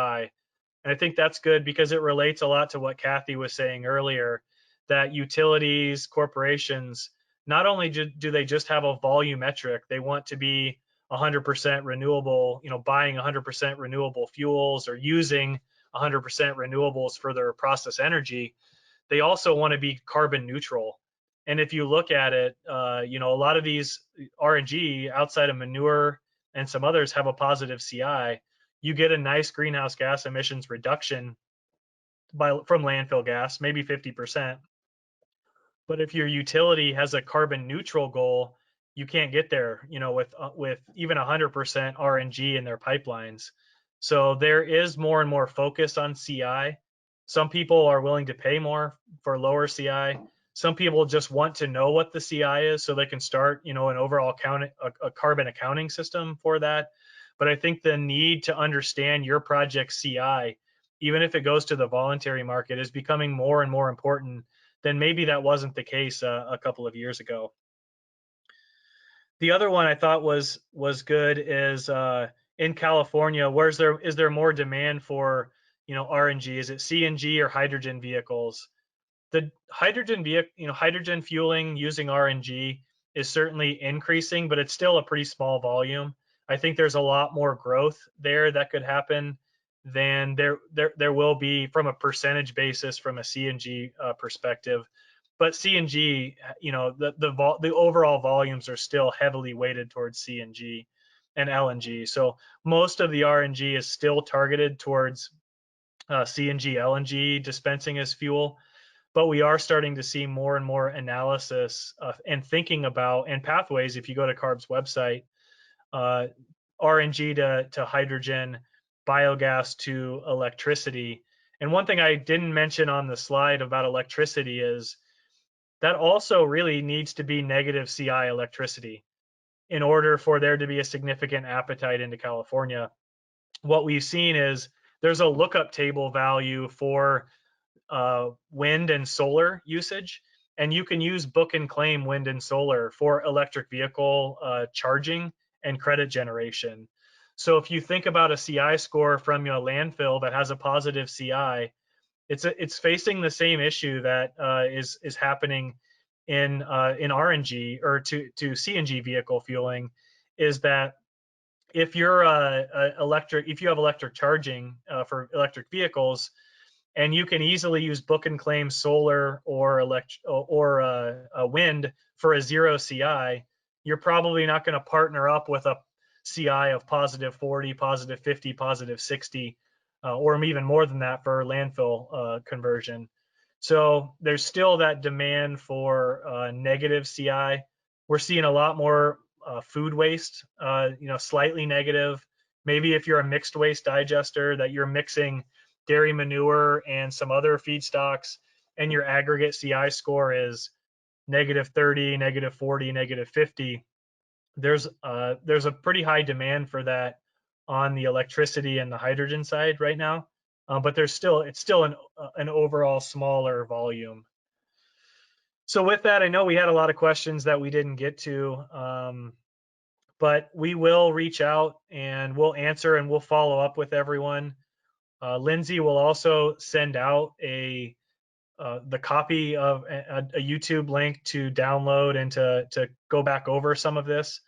And I think that's good because it relates a lot to what Kathy was saying earlier, that utilities, corporations, not only do they just have a volumetric, they want to be 100% renewable, buying 100% renewable fuels or using 100% renewables for their process energy. They also want to be carbon neutral. And if you look at it, a lot of these RNG outside of manure and some others have a positive CI. You get a nice greenhouse gas emissions reduction from landfill gas, maybe 50%. But if your utility has a carbon neutral goal, you can't get there, with even 100% RNG in their pipelines. So there is more and more focus on CI. Some people are willing to pay more for lower CI. Some people just want to know what the CI is so they can start, an overall a carbon accounting system for that. But I think the need to understand your project's CI, even if it goes to the voluntary market, is becoming more and more important than maybe that wasn't the case a couple of years ago. The other one I thought was good is in California, is there more demand for RNG? Is it CNG or hydrogen vehicles? The hydrogen fueling using RNG is certainly increasing, but it's still a pretty small volume. I think there's a lot more growth there that could happen than there will be from a percentage basis from a CNG perspective. But CNG, the overall volumes are still heavily weighted towards CNG and LNG. So most of the RNG is still targeted towards CNG, LNG dispensing as fuel. But we are starting to see more and more analysis and thinking about, and pathways, if you go to CARB's website, RNG to hydrogen, biogas to electricity. And one thing I didn't mention on the slide about electricity is that also really needs to be negative CI electricity in order for there to be a significant appetite into California. What we've seen is there's a lookup table value for wind and solar usage, and you can use book and claim wind and solar for electric vehicle charging and credit generation. So if you think about a CI score from your landfill that has a positive CI, it's facing the same issue that is happening in RNG or to CNG vehicle fueling, is that if you're if you have electric charging for electric vehicles, and you can easily use book and claim solar or wind for a 0 CI, you're probably not going to partner up with a CI of positive 40, positive 50, positive 60, or even more than that for landfill conversion. So there's still that demand for negative CI. We're seeing a lot more food waste, slightly negative. Maybe if you're a mixed waste digester, that you're mixing dairy manure and some other feedstocks, and your aggregate CI score is negative 30, negative 40, negative 50. There's a pretty high demand for that on the electricity and the hydrogen side right now, but it's still an overall smaller volume. So with that, I know we had a lot of questions that we didn't get to, but we will reach out and we'll answer and we'll follow up with everyone. Lindsay will also send out the copy of a YouTube link to download and to go back over some of this.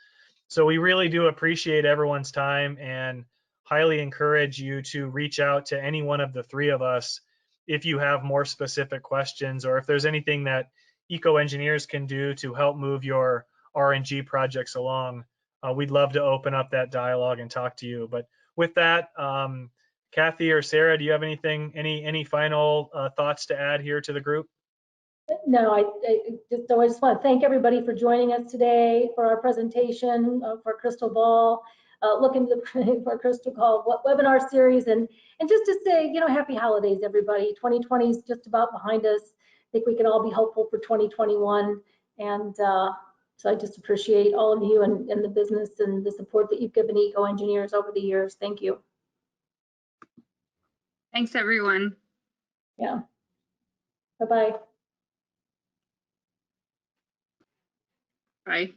So we really do appreciate everyone's time and highly encourage you to reach out to any one of the three of us if you have more specific questions, or if there's anything that EcoEngineers can do to help move your RNG projects along. We'd love to open up that dialogue and talk to you. But with that, Kathy or Sarah, do you have any final thoughts to add here to the group? No, I just want to thank everybody for joining us today for our presentation for Crystal Ball, look into for Crystal Ball webinar series, and just to say, happy holidays, everybody. 2020 is just about behind us. I think we can all be hopeful for 2021, and so I just appreciate all of you and the business and the support that you've given EcoEngineers over the years. Thank you. Thanks, everyone. Yeah. Bye-bye. Bye.